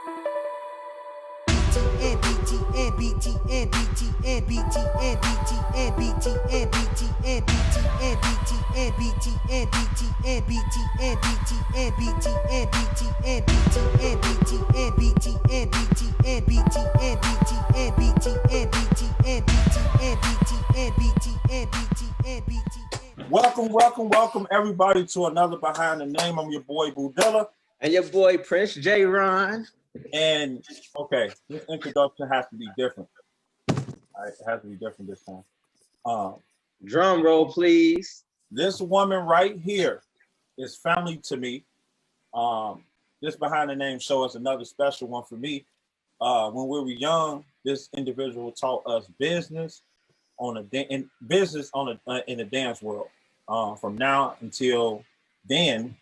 Welcome everybody to another Behind the Name. I'm your boy Budilla. And your boy Prince J. Ron. And okay, this introduction has to be different. All right, it has to be different this time. Drum roll, please. This woman right here is family to me. This Behind the Name show is another special one for me. When we were young, this individual taught us business in the dance world. From now until then,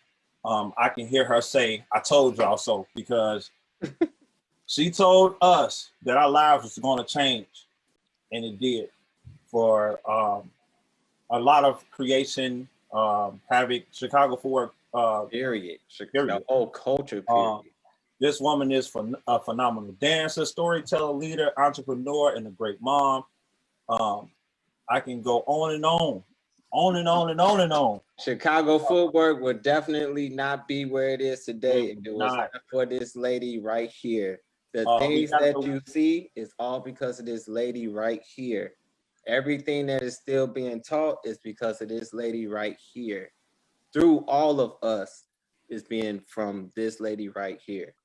I can hear her say, "I told y'all so," because she told us that our lives was going to change, and it did. For a lot of creation, havoc, Chicago for period. The whole culture. Period. This woman is a phenomenal dancer, storyteller, leader, entrepreneur, and a great mom. I can go on and on. Chicago footwork would definitely not be where it is today if it was not for this lady right here. The things that you see is all because of this lady right here. Everything that is still being taught is because of this lady right here. Through all of us is being from this lady right here.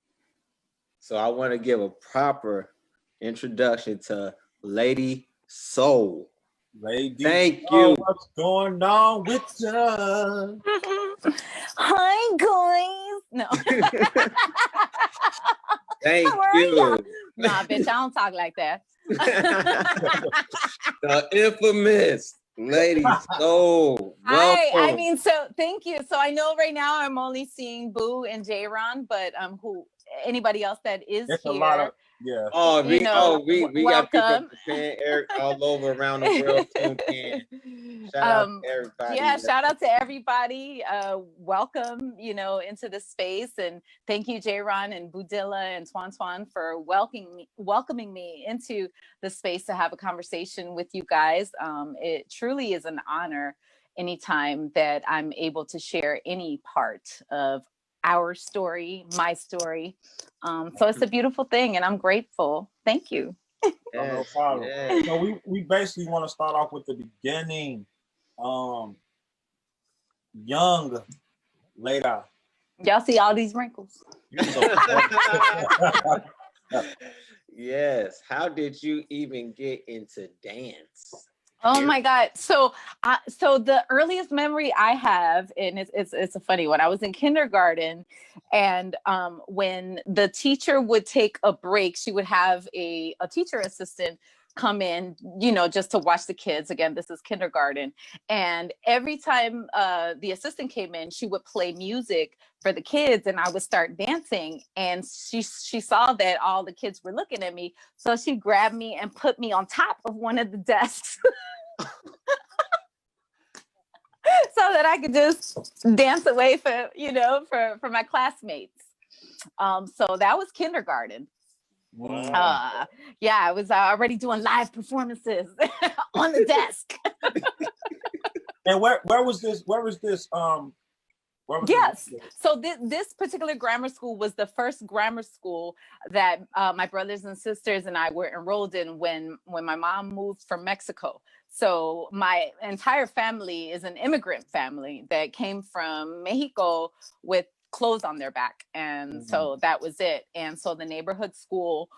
So I want to give a proper introduction to Lady Soul. Lady, thank you. What's going on with you? Hi, guys. No. Thank you. Nah, bitch, I don't talk like that. The infamous Lady Soul. I mean, so thank you. So I know right now I'm only seeing Boo and J-Ron, but anybody else that is it's here. A lot of, yeah. We got people in Japan, all over around the world. Shout out to everybody. Yeah, shout out to everybody. Welcome, into the space, and thank you, J-Ron and Budilla and Twan for welcoming me into the space to have a conversation with you guys. It truly is an honor anytime that I'm able to share any part of our story, my story. So it's a beautiful thing, and I'm grateful. Thank you. Yes, no problem. Yes. So we basically want to start off with the beginning. Young Leda. Y'all see all these wrinkles? Yes. How did you even get into dance? Oh my God. So the earliest memory I have, and it's a funny one. I was in kindergarten, and when the teacher would take a break, she would have a teacher assistant come in, just to watch the kids. Again, this is kindergarten. And every time the assistant came in, she would play music for the kids, and I would start dancing. And she saw that all the kids were looking at me. So she grabbed me and put me on top of one of the desks so that I could just dance away for my classmates. So that was kindergarten. Wow. I was already doing live performances on the desk. And where was this? Yes. So this particular grammar school was the first grammar school that my brothers and sisters and I were enrolled in when my mom moved from Mexico. So my entire family is an immigrant family that came from Mexico with clothes on their back. And so that was it. And so the neighborhood school,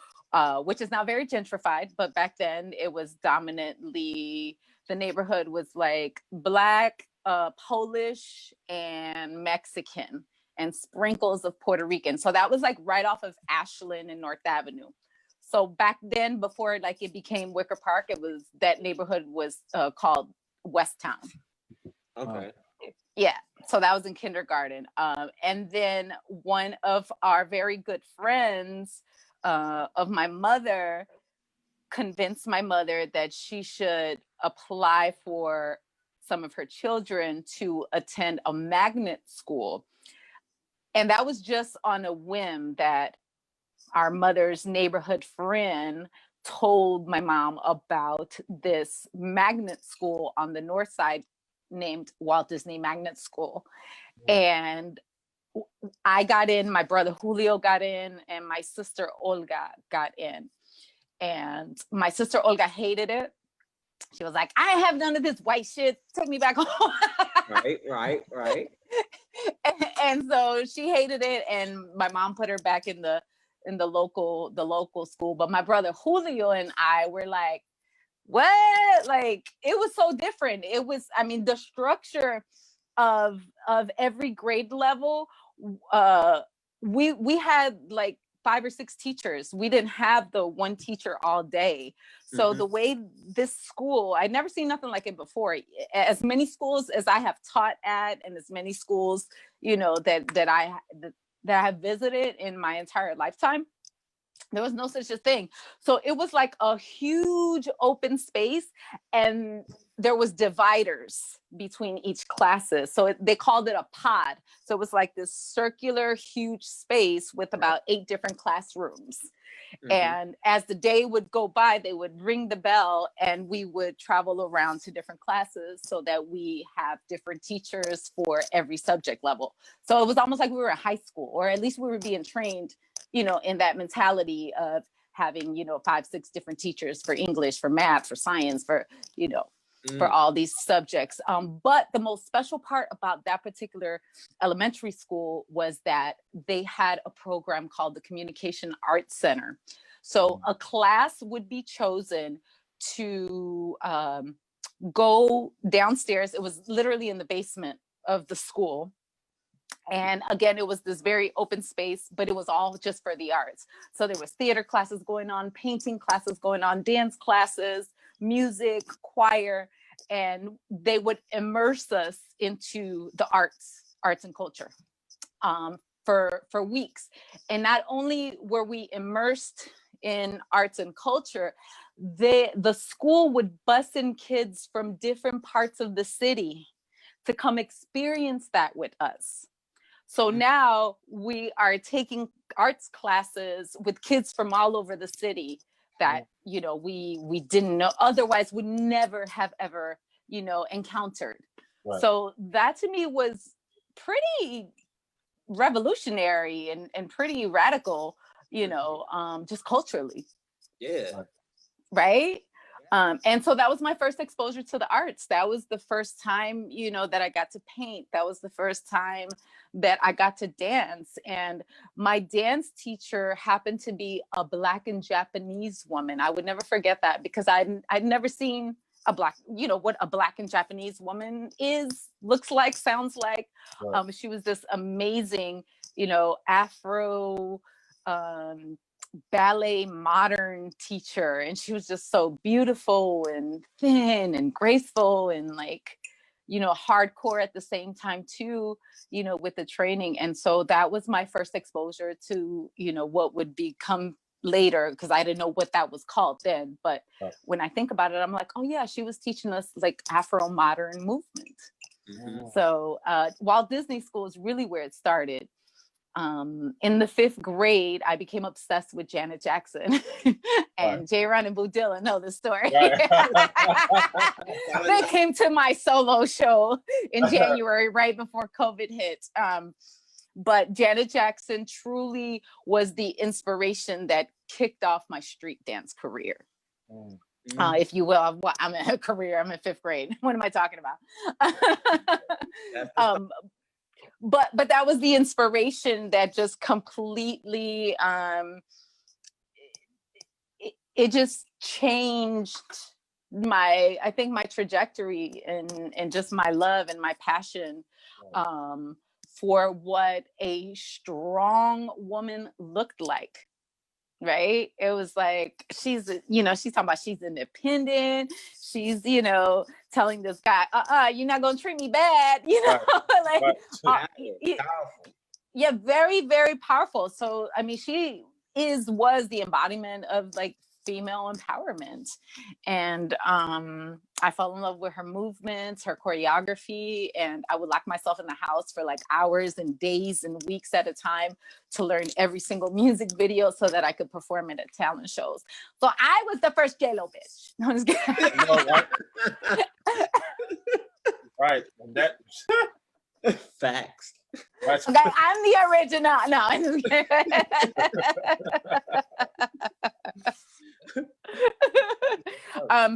which is now very gentrified, but back then it was dominantly, the neighborhood was like Black, Polish, and Mexican, and sprinkles of Puerto Rican. So that was like right off of Ashland and North Avenue. So back then, before it became Wicker Park, that neighborhood was called West Town. Okay. Yeah. So that was in kindergarten. And then one of our very good friends of my mother convinced my mother that she should apply for some of her children to attend a magnet school. And that was just on a whim that our mother's neighborhood friend told my mom about this magnet school on the north side named Walt Disney Magnet School. And I got in, my brother Julio got in, and my sister Olga got in. And my sister Olga hated it. She was like, I have none of this white shit. Take me back home. Right. And so she hated it, and my mom put her back in the local school. But my brother Julio and I were like, what? Like, it was so different. It was, I mean, the structure of every grade level, we had like 5 or 6 teachers. We didn't have the one teacher all day. So the way this school, I'd never seen nothing like it before. As many schools as I have taught at, and as many schools, you know, that I have visited in my entire lifetime, there was no such a thing. So it was like a huge open space, and there was dividers between each classes. So they called it a pod. So it was like this circular, huge space with about 8 different classrooms. And as the day would go by, they would ring the bell, and we would travel around to different classes so that we have different teachers for every subject level. So it was almost like we were in high school, or at least we were being trained, you know, in that mentality of having, you know, 5, 6 different teachers for English, for math, for science, for, you know, for all these subjects. But the most special part about that particular elementary school was that they had a program called the Communication Arts Center. So a class would be chosen to go downstairs. It was literally in the basement of the school. And again, it was this very open space, but it was all just for the arts. So there was theater classes going on, painting classes going on, dance classes, music, choir, and they would immerse us into the arts and culture for weeks. And not only were we immersed in arts and culture, the school would bus in kids from different parts of the city to come experience that with us. So now we are taking arts classes with kids from all over the city that, you know, we didn't know, otherwise would never have ever, you know, encountered. Right. So that to me was pretty revolutionary and pretty radical, you know, just culturally. Yeah. Right. And so that was my first exposure to the arts. That was the first time, you know, that I got to paint. That was the first time that I got to dance. And my dance teacher happened to be a Black and Japanese woman. I would never forget that, because I'd never seen a Black, you know, what a Black and Japanese woman is, looks like, sounds like. Right. She was this amazing, you know, Afro, ballet modern teacher, and she was just so beautiful and thin and graceful and, like, you know, hardcore at the same time too, you know, with the training. And so that was my first exposure to, you know, what would become later, because I didn't know what that was called then, but when I think about it, I'm like, oh yeah, she was teaching us like Afro modern movement. So Walt Disney School is really where it started. In the 5th grade, I became obsessed with Janet Jackson and J-Ron and Boo Dillon know the story. They came to my solo show in January, right before COVID hit. But Janet Jackson truly was the inspiration that kicked off my street dance career. If you will. I'm in a career, I'm in 5th grade. What am I talking about? But that was the inspiration that just completely, it just changed I think my trajectory and just my love and my passion for what a strong woman looked like. Right. It was like, she's, you know, she's talking about she's independent. She's, you know, telling this guy, you're not going to treat me bad. You know, very, very powerful. So, I mean, she was the embodiment of like female empowerment. And I fell in love with her movements, her choreography, and I would lock myself in the house for like hours and days and weeks at a time to learn every single music video so that I could perform it at talent shows. So I was the first J-Lo bitch. No, I'm just kidding. Right. And that facts. Okay, I'm the original. No, I'm just kidding.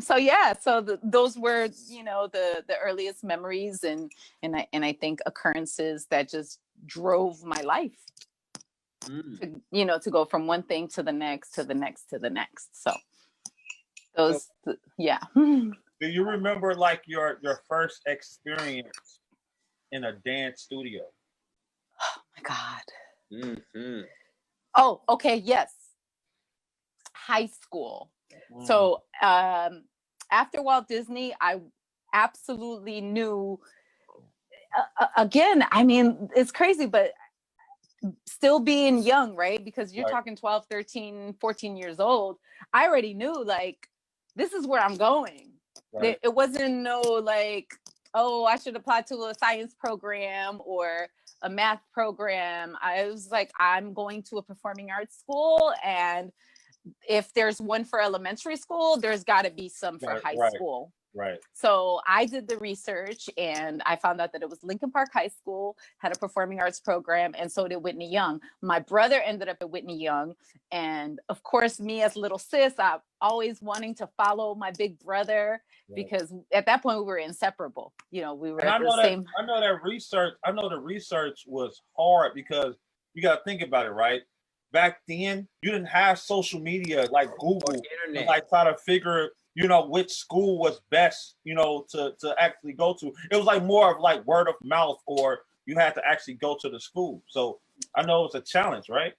So yeah, so those were, you know, the earliest memories and I think occurrences that just drove my life. To, you know, to go from one thing to the next to the next to the next. So those, yeah. Do you remember like your first experience in a dance studio? Oh my God. Mm-hmm. Oh, okay. Yes. High school. So after Walt Disney, I absolutely knew, again, I mean, it's crazy, but still being young, right? Because you're talking 12, 13, 14 years old. I already knew like, this is where I'm going. Right. It wasn't no like, oh, I should apply to a science program or a math program. I was like, I'm going to a performing arts school, and if there's one for elementary school, there's got to be some for high school. Right. So I did the research and I found out that it was Lincoln Park High School had a performing arts program, and so did Whitney Young. My brother ended up at Whitney Young, and of course, me as little sis, I'm always wanting to follow my big brother because at that point we were inseparable. You know, we were at the same. I know the research was hard because you got to think about it, right? Back then, you didn't have social media like Google, internet, like try to figure, you know, which school was best, you know, to actually go to. It was like more of like word of mouth, or you had to actually go to the school. So I know it's a challenge, right?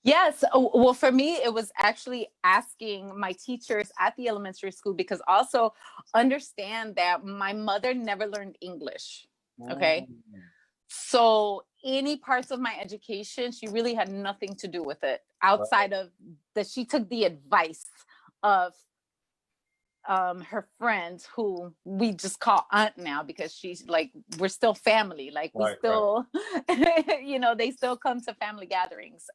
Yes. Well, for me, it was actually asking my teachers at the elementary school, because also understand that my mother never learned English. Okay. So any parts of my education, she really had nothing to do with it outside of that. She took the advice of her friend, who we just call aunt now, because she's like, we're still family. Like we still, you know, they still come to family gatherings.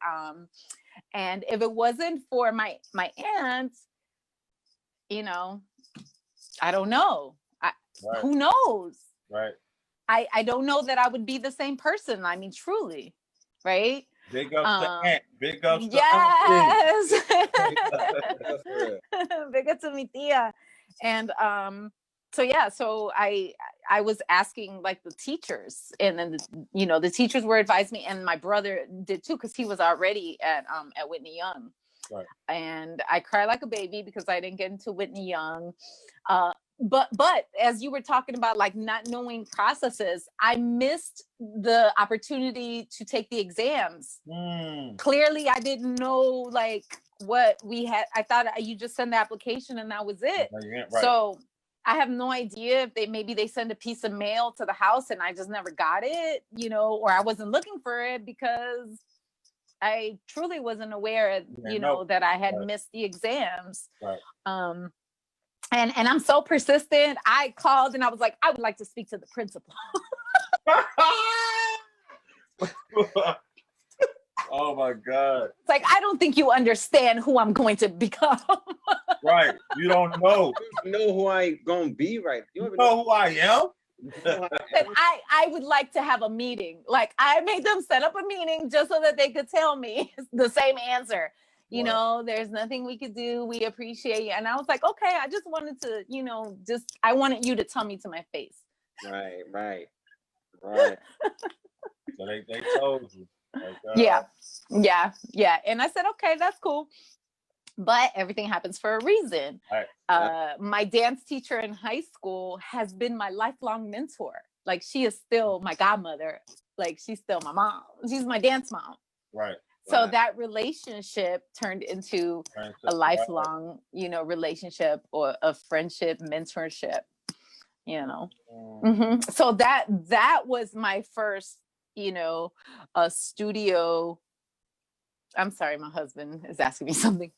And if it wasn't for my aunt, you know, I don't know. Who knows? Right. I don't know that I would be the same person. I mean, truly, right? Big ups to Aunt. Big ups to yes. Big ups to mi tia. And so yeah, so I was asking like the teachers, and then you know, the teachers were advising me, and my brother did too, because he was already at Whitney Young. Right. And I cried like a baby because I didn't get into Whitney Young. But as you were talking about like not knowing processes, I missed the opportunity to take the exams. Clearly, I didn't know like what we had. I thought you just send the application and that was it. Right. So I have no idea if maybe they send a piece of mail to the house and I just never got it, you know, or I wasn't looking for it because I truly wasn't aware, you know, that I had missed the exams. Right. And I'm so persistent. I called and I was like, I would like to speak to the principal. Oh my God. It's like, I don't think you understand who I'm going to become. Right. You don't know. You know who I gonna be, right? You know who I am? I would like to have a meeting. Like I made them set up a meeting just so that they could tell me the same answer. You know, there's nothing we could do. We appreciate you. And I was like, okay, I just wanted to, you know, I wanted you to tell me to my face. Right. So they told you. Like, yeah. And I said, okay, that's cool. But everything happens for a reason. Right. My dance teacher in high school has been my lifelong mentor. Like she is still my godmother. Like she's still my mom. She's my dance mom. Right. So that relationship turned into a lifelong, you know, relationship or a friendship, mentorship, you know. Mm-hmm. So that was my first, you know, studio. I'm sorry, my husband is asking me something.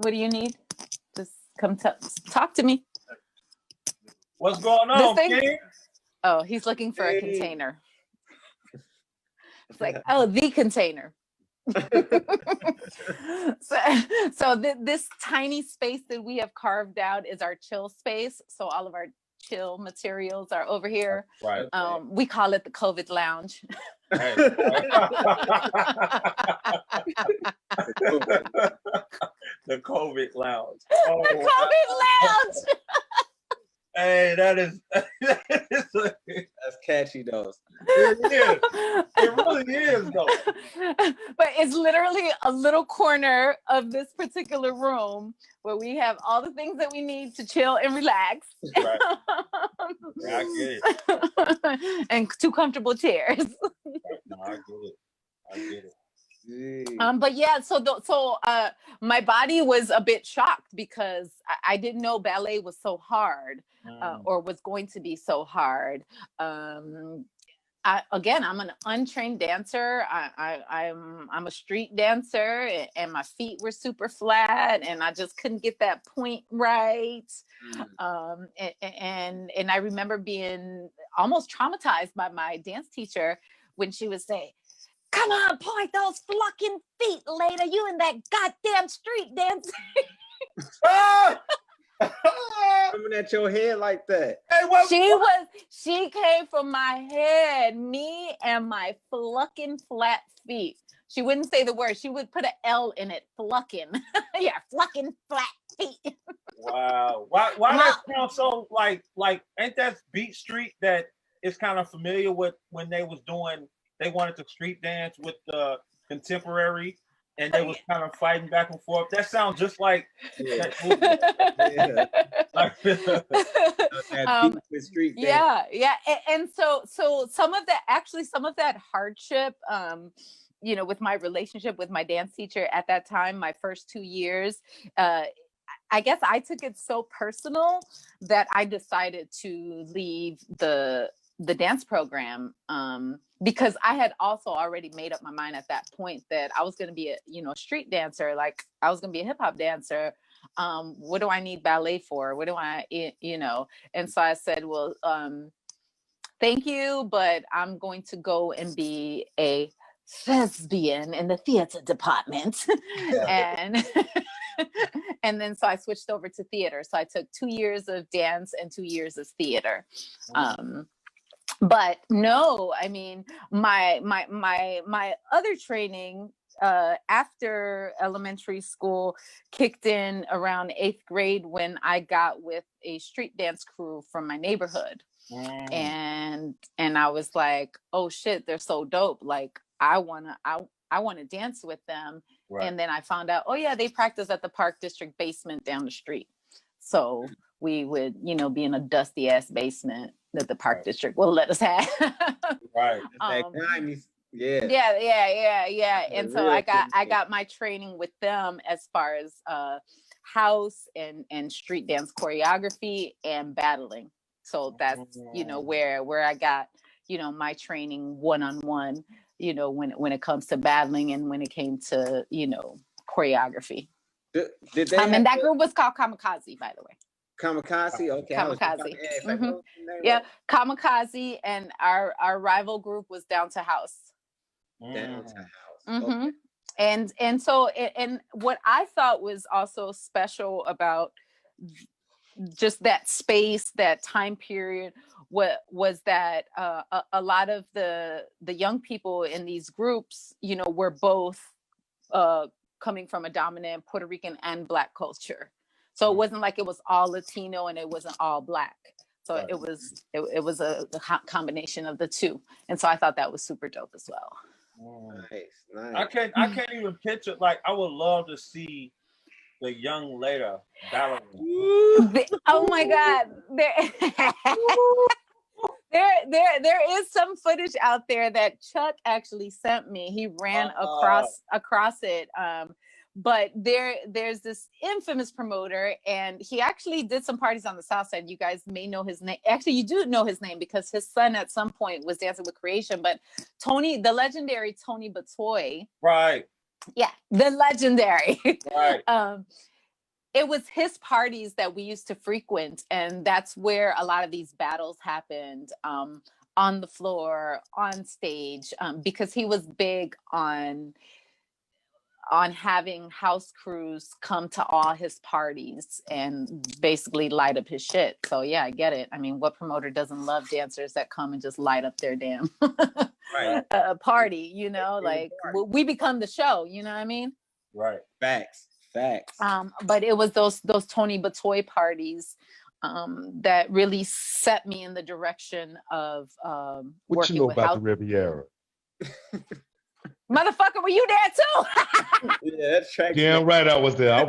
What do you need? Just come talk to me. What's going on, King? Oh, he's looking for a container. It's like, oh, the container. so this tiny space that we have carved out is our chill space. So all of our chill materials are over here. Right. We call it the COVID lounge. Hey. The COVID lounge. Oh, the COVID lounge. Hey, that's catchy though. It is. It really is though. But it's literally a little corner of this particular room where we have all the things that we need to chill and relax. Right. Yeah, I get it. And 2 comfortable chairs. No, I get it. But yeah, so my body was a bit shocked because I didn't know ballet was so hard, or was going to be so hard. I'm an untrained dancer. I'm a street dancer, and my feet were super flat, and I just couldn't get that point right. And I remember being almost traumatized by my dance teacher when she would say, "Come on, point those fucking feet later. You in that goddamn street dancing." Coming at your head like that. She came from my head, me and my fucking flat feet. She wouldn't say the word. She would put an L in it, flucking. Yeah, flucking flat feet. Wow. Why that sound so like ain't that Beat Street that is kind of familiar with when they wanted to street dance with the contemporary, and they was kind of fighting back and forth. That sounds just like that movie. Street dance. Yeah. And so some of that hardship, with my relationship with my dance teacher at that time, my first 2 years, I guess I took it so personal that I decided to leave the dance program, because I had also already made up my mind at that point that I was going to be a street dancer. Like, I was going to be a hip hop dancer. What do I need ballet for? What do I, and so I said, well, thank you, but I'm going to go and be a thespian in the theater department. and then so I switched over to theater. So I took 2 years of dance and 2 years of theater. But no, I mean, my other training after elementary school kicked in around 8th grade when I got with a street dance crew from my neighborhood. And I was like, oh shit, they're so dope. Like, I wanna dance with them. Right. And then I found out, oh yeah, they practice at the Park District basement down the street. So we would, be in a dusty ass basement that the Park District will let us have. Right. Yeah. And so I got my training with them as far as house and street dance choreography and battling. So that's where I got my training one-on-one, when it comes to battling and when it came to choreography. Did they and that group was called Kamikaze, by the way. Kamikaze, okay. Kamikaze. Yeah, Kamikaze, and our rival group was Down to House. Down to House. Okay. And so and what I thought was also special about just that space, that time period, was that a lot of the young people in these groups, were both coming from a dominant Puerto Rican and Black culture. So it wasn't like it was all Latino and it wasn't all Black. So it was a combination of the two. And so I thought that was super dope as well. Nice. I can't even picture, like, I would love to see the young later ballerina. Oh my God. There is some footage out there that Chuck actually sent me. He ran across it. But there's this infamous promoter, and he actually did some parties on the South Side. You guys may know his name. Actually, you do know his name because his son at some point was dancing with Creation. But the legendary Tony Batoy. Right. Yeah, the legendary. Right. it was his parties that we used to frequent, and that's where a lot of these battles happened, on the floor, on stage, because he was big on having house crews come to all his parties and basically light up his shit. So yeah, I get it. I mean, what promoter doesn't love dancers that come and just light up their damn party, you know, like we become the show, you know what I mean? Right. Facts. But it was those Tony Batoy parties that really set me in the direction of what working you know with about the Riviera? Motherfucker, were you there too? Yeah, that's track. Damn right, I was there.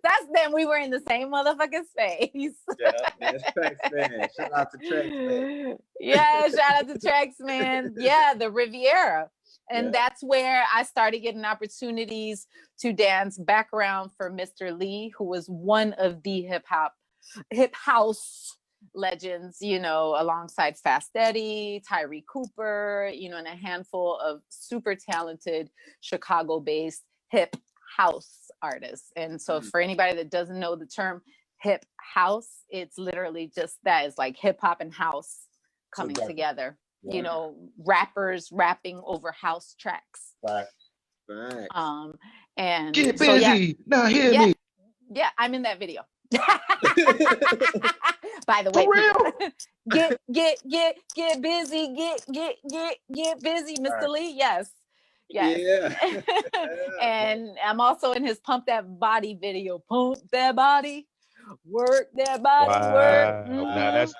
That's them. We were in the same motherfucking space. Yeah, that's Tracks Man. Shout out to Tracks Man. Yeah, shout out to Tracks Man. Yeah, the Riviera. And that's where I started getting opportunities to dance background for Mr. Lee, who was one of the hip house legends, you know, alongside Fast Eddie, Tyree Cooper, you know, and a handful of super talented Chicago-based hip house artists. And so for anybody that doesn't know the term hip house, it's literally just that. It's like hip hop and house coming together. You know, rappers rapping over house tracks. Right. And get busy. Now hear me. Yeah, I'm in that video. By the way, get busy, get busy, Mr. Lee. Yes. Yeah. And I'm also in his Pump That Body video. Pump that body, work that body, work. Now that's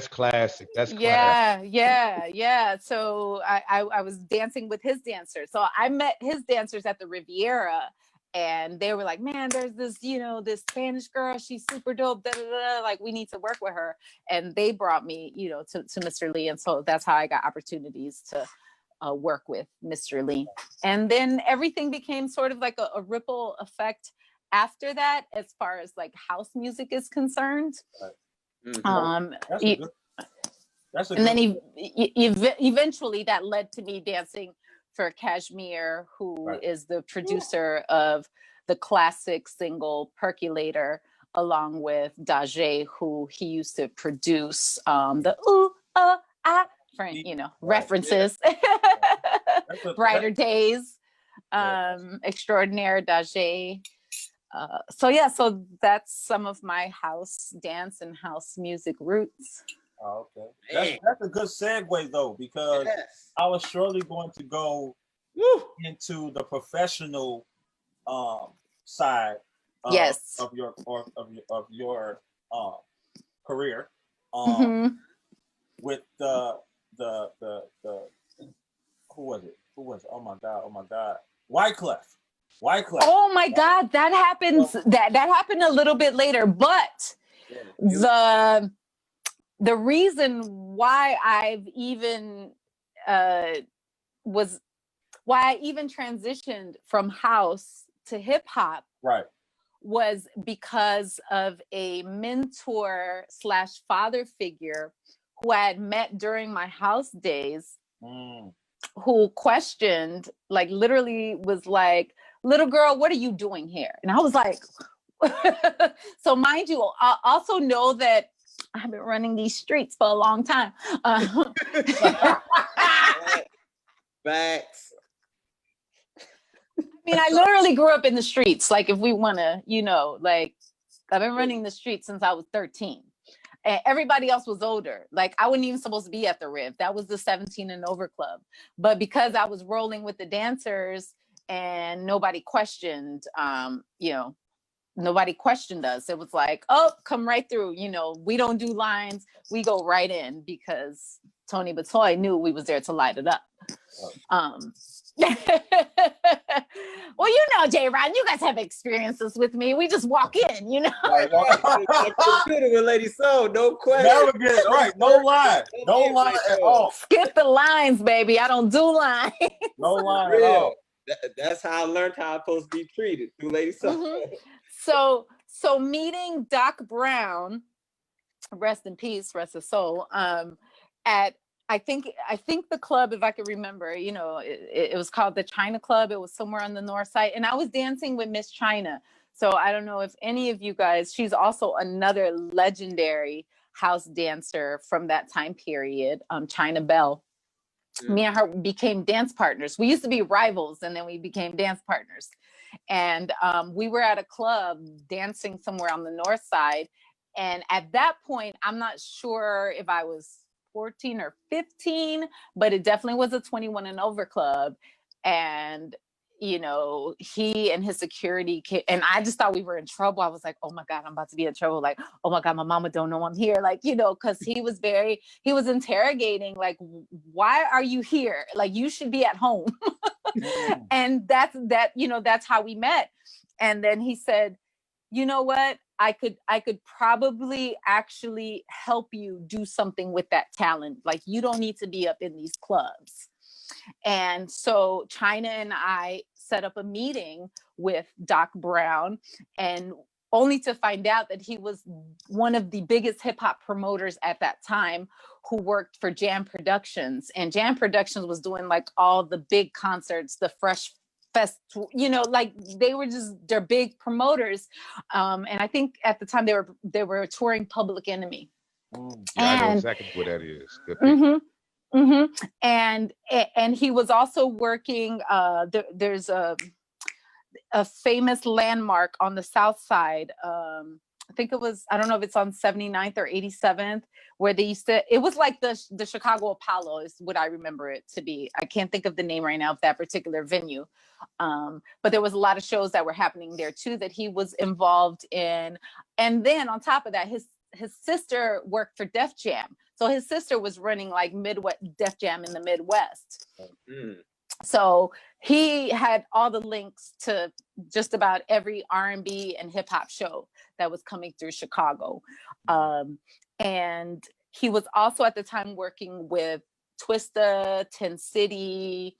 classic. That's classic. Yeah. So I was dancing with his dancers. So I met his dancers at the Riviera. And they were like, man, there's this, you know, this Spanish girl. She's super dope. Da, da, da. Like, we need to work with her. And they brought me, you know, to Mr. Lee. And so that's how I got opportunities to work with Mr. Lee. And then everything became sort of like a ripple effect after that, as far as like house music is concerned. Right. Then eventually that led to me dancing for Kashmir, who is the producer of the classic single Percolator, along with Dajé, who he used to produce the ooh, oh, ah, for, you know, references. Brighter Days, Extraordinaire, Dajé. So that's some of my house dance and house music roots. Oh, okay. That's a good segue though, because I was surely going to go into the professional side of your career with the who was it? Oh my god. Wyclef. Oh my god, that happens. That happened a little bit later, but the reason why I've even why I even transitioned from house to hip hop was because of a mentor / father figure who I had met during my house days, who questioned, like literally was like, little girl, what are you doing here? And I was like, so mind you, I also know that I've been running these streets for a long time. Facts. I mean, I literally grew up in the streets. Like, if we want to, you know, like, I've been running the streets since I was 13. And everybody else was older. Like, I wasn't even supposed to be at the Riv. That was the 17 and over club. But because I was rolling with the dancers and nobody questioned, you know, nobody questioned us. It was like, oh, come right through. You know, we don't do lines. We go right in, because Tony Batoy knew we was there to light it up. Well, you know, J-Ron, you guys have experiences with me. We just walk in, you know. With Lady Soul, no question. Never get right. No lie. No line at all. Skip the lines, baby. I don't do lines. No line at all. That's how I learned how I'm supposed to be treated through Lady Soul. So meeting Doc Brown, rest in peace, rest his soul, at I think the club, if I could remember, you know, it was called the China Club. It was somewhere on the north side, and I was dancing with Miss China. So I don't know if any of you guys, she's also another legendary house dancer from that time period, China Bell. Me and her became dance partners. We used to be rivals, and then we became dance partners. And we were at a club dancing somewhere on the north side. And at that point, I'm not sure if I was 14 or 15, but it definitely was a 21 and over club. And, you know, he and his security kid, and I just thought we were in trouble. I was like, oh my God, I'm about to be in trouble. Like, oh my God, my mama don't know I'm here. Like, you know, cause he was interrogating, like, why are you here? Like, you should be at home. And that's how we met. And then he said, you know what? I could probably actually help you do something with that talent. Like, you don't need to be up in these clubs. And so China and I set up a meeting with Doc Brown, and only to find out that he was one of the biggest hip hop promoters at that time, who worked for Jam Productions. And Jam Productions was doing like all the big concerts, the Fresh Fest, you know, like they're big promoters. And I think at the time they were touring Public Enemy. Yeah, I know exactly what that is. Good And he was also working, there's a famous landmark on the south side. I think I don't know if it's on 79th or 87th, where it was like the Chicago Apollo is what I remember it to be. I can't think of the name right now of that particular venue. But there was a lot of shows that were happening there too, that he was involved in. And then on top of that, his sister worked for Def Jam. So his sister was running like Def Jam in the Midwest. So he had all the links to just about every R&B and hip hop show that was coming through Chicago. And he was also at the time working with Twista, 10 City,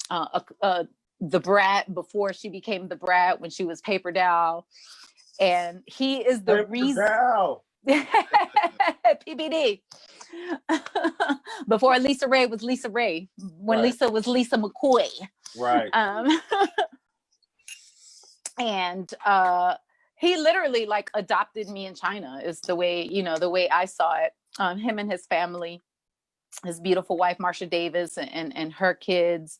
The Brat, before she became The Brat, when she was Paper Doll. And he is the reason. PBD. Before Lisa Ray was Lisa Ray, when Lisa was Lisa McCoy. Right. And he literally like adopted me in China, is the way I saw it. Him and his family, his beautiful wife Marsha Davis and her kids.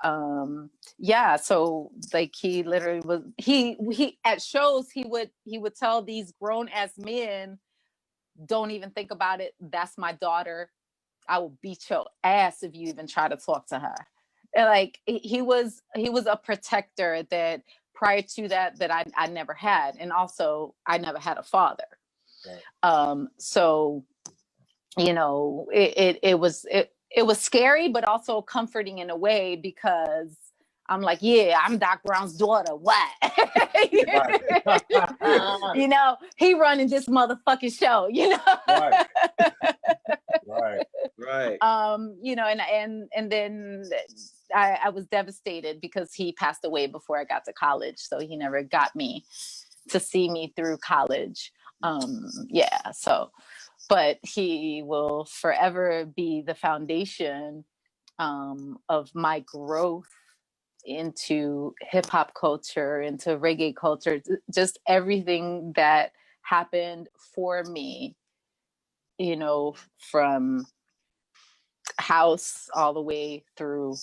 So like he literally was he at shows he would tell these grown ass men, don't even think about it. That's my daughter. I will beat your ass if you even try to talk to her. And like he was a protector that prior to that I never had. And also I never had a father. Right. So, you know, it was scary, but also comforting in a way, because I'm like, yeah, I'm Doc Brown's daughter. What? You know, he running this motherfucking show, you know? Right. You know, and then I was devastated because he passed away before I got to college. So he never got me to see me through college. But he will forever be the foundation of my growth into hip hop culture, into reggae culture, just everything that happened for me, you know, from house all the way through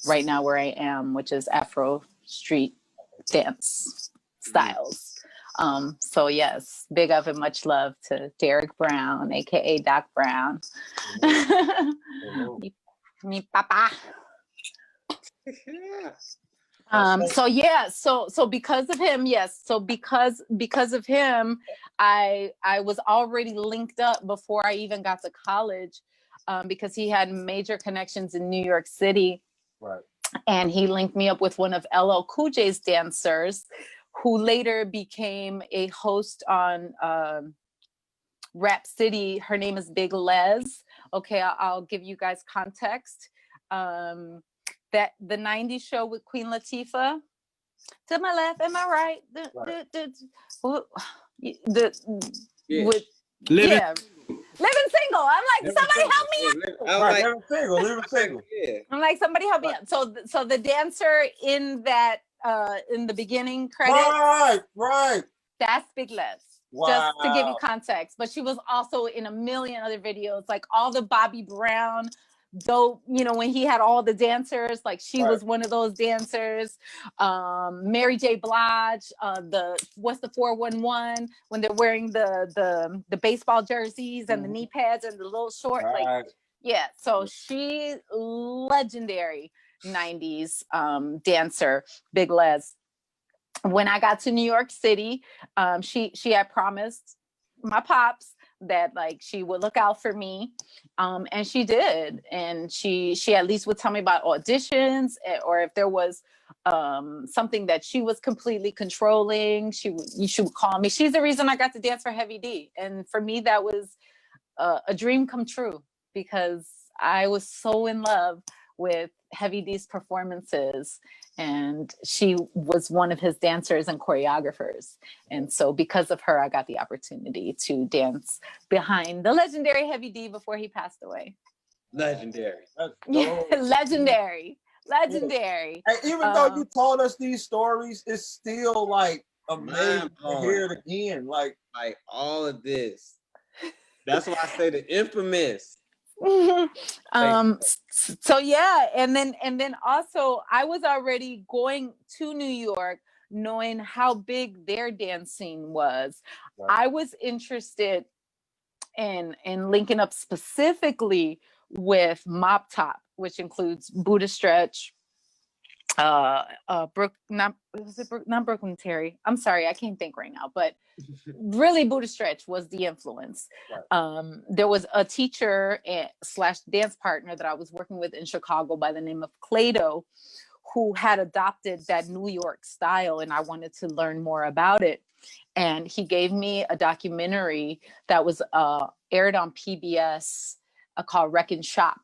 right now where I am, which is Afro street dance styles. So yes, big up and much love to Derek Brown, aka Doc Brown. Me papa. So because of him, yes. So because of him, I was already linked up before I even got to college, because he had major connections in New York City. Right. And he linked me up with one of LL Cool J's dancers, who later became a host on Rap City. Her name is Big Les. Okay, I'll give you guys context. That the 90s show with Queen Latifah, to my left, am I right? Living single. I'm like, somebody help me out. Living single. I'm like, somebody help me out. So the dancer in that in the beginning credits. Right. That's Big Les. Wow. Just to give you context. But she was also in a million other videos, like all the Bobby Brown dope, when he had all the dancers, like she was one of those dancers. Mary J. Blige, what's the 411 when they're wearing the baseball jerseys and the knee pads and the little short, so she legendary 90s dancer, Big Les. When I got to New York City, she had promised my pops that like she would look out for me, and she did. And she at least would tell me about auditions, or if there was something that she was completely controlling, she would call me. She's the reason I got to dance for Heavy D, and for me that was a dream come true, because I was so in love with Heavy D's performances, and she was one of his dancers and choreographers. And so because of her, I got the opportunity to dance behind the legendary Heavy D before he passed away. Legendary. Legendary. And even though you told us these stories, it's still like amazing to hear it again. Like all of this. That's why I say the infamous. So yeah, and then also I was already going to New York knowing how big their dance scene was. I was interested in linking up specifically with Mop Top, which includes Buddha Stretch, not Brooklyn Terry. I'm sorry, I can't think right now, but really Buddha Stretch was the influence. There was a teacher / dance partner that I was working with in Chicago by the name of Clado, who had adopted that New York style, and I wanted to learn more about it. And he gave me a documentary that was aired on PBS called Wreck and Shop.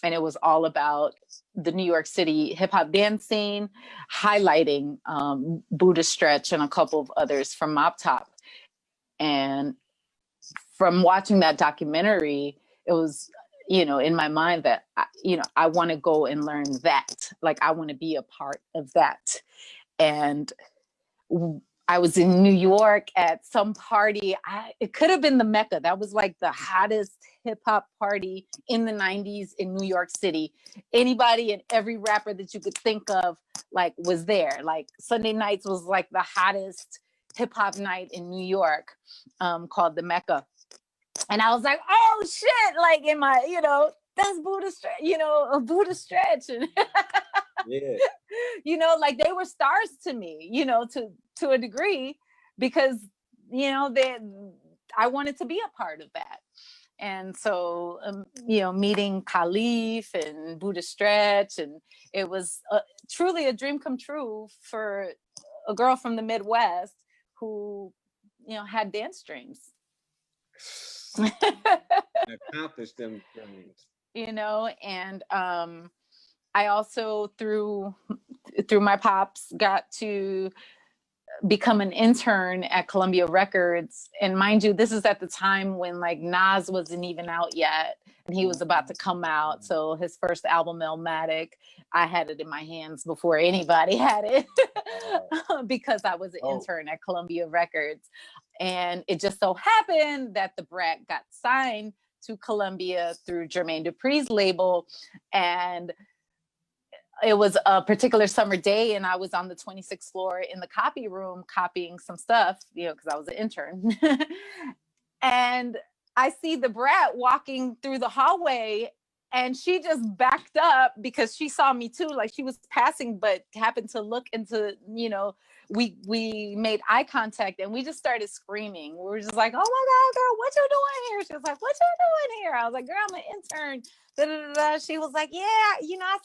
And it was all about the New York City hip hop dance scene, highlighting Buddha Stretch and a couple of others from Mop Top. And from watching that documentary, it was, in my mind that, I want to go and learn that. Like, I want to be a part of that. And I was in New York at some party. It could have been the Mecca. That was like the hottest hip hop party in the 90s in New York City. Anybody and every rapper that you could think of, like, was there. Like, Sunday nights was like the hottest hip hop night in New York, called the Mecca. And I was like, oh shit, like in my, that's Buddha Stretch, a Buddha Stretch. And yeah. Like they were stars to me, to a degree, because, I wanted to be a part of that. And so, meeting Khalif and Buddha Stretch, and it was truly a dream come true for a girl from the Midwest who, had dance dreams. Accomplished them dreams. And I also through my pops got to become an intern at Columbia Records. And mind you, this is at the time when like Nas wasn't even out yet, and he was about to come out. So his first album, Illmatic, I had it in my hands before anybody had it because I was an intern at Columbia Records. And it just so happened that the Brat got signed to Columbia through Jermaine Dupri's label. And it was a particular summer day, and I was on the 26th floor in the copy room copying some stuff, because I was an intern. And I see the Brat walking through the hallway, and she just backed up because she saw me too. Like, she was passing, but happened to look into, we made eye contact, and we just started screaming. We were just like, oh my God, girl, what you doing here? She was like, what you doing here? I was like, girl, I'm an intern. Da-da-da-da. She was like, yeah, I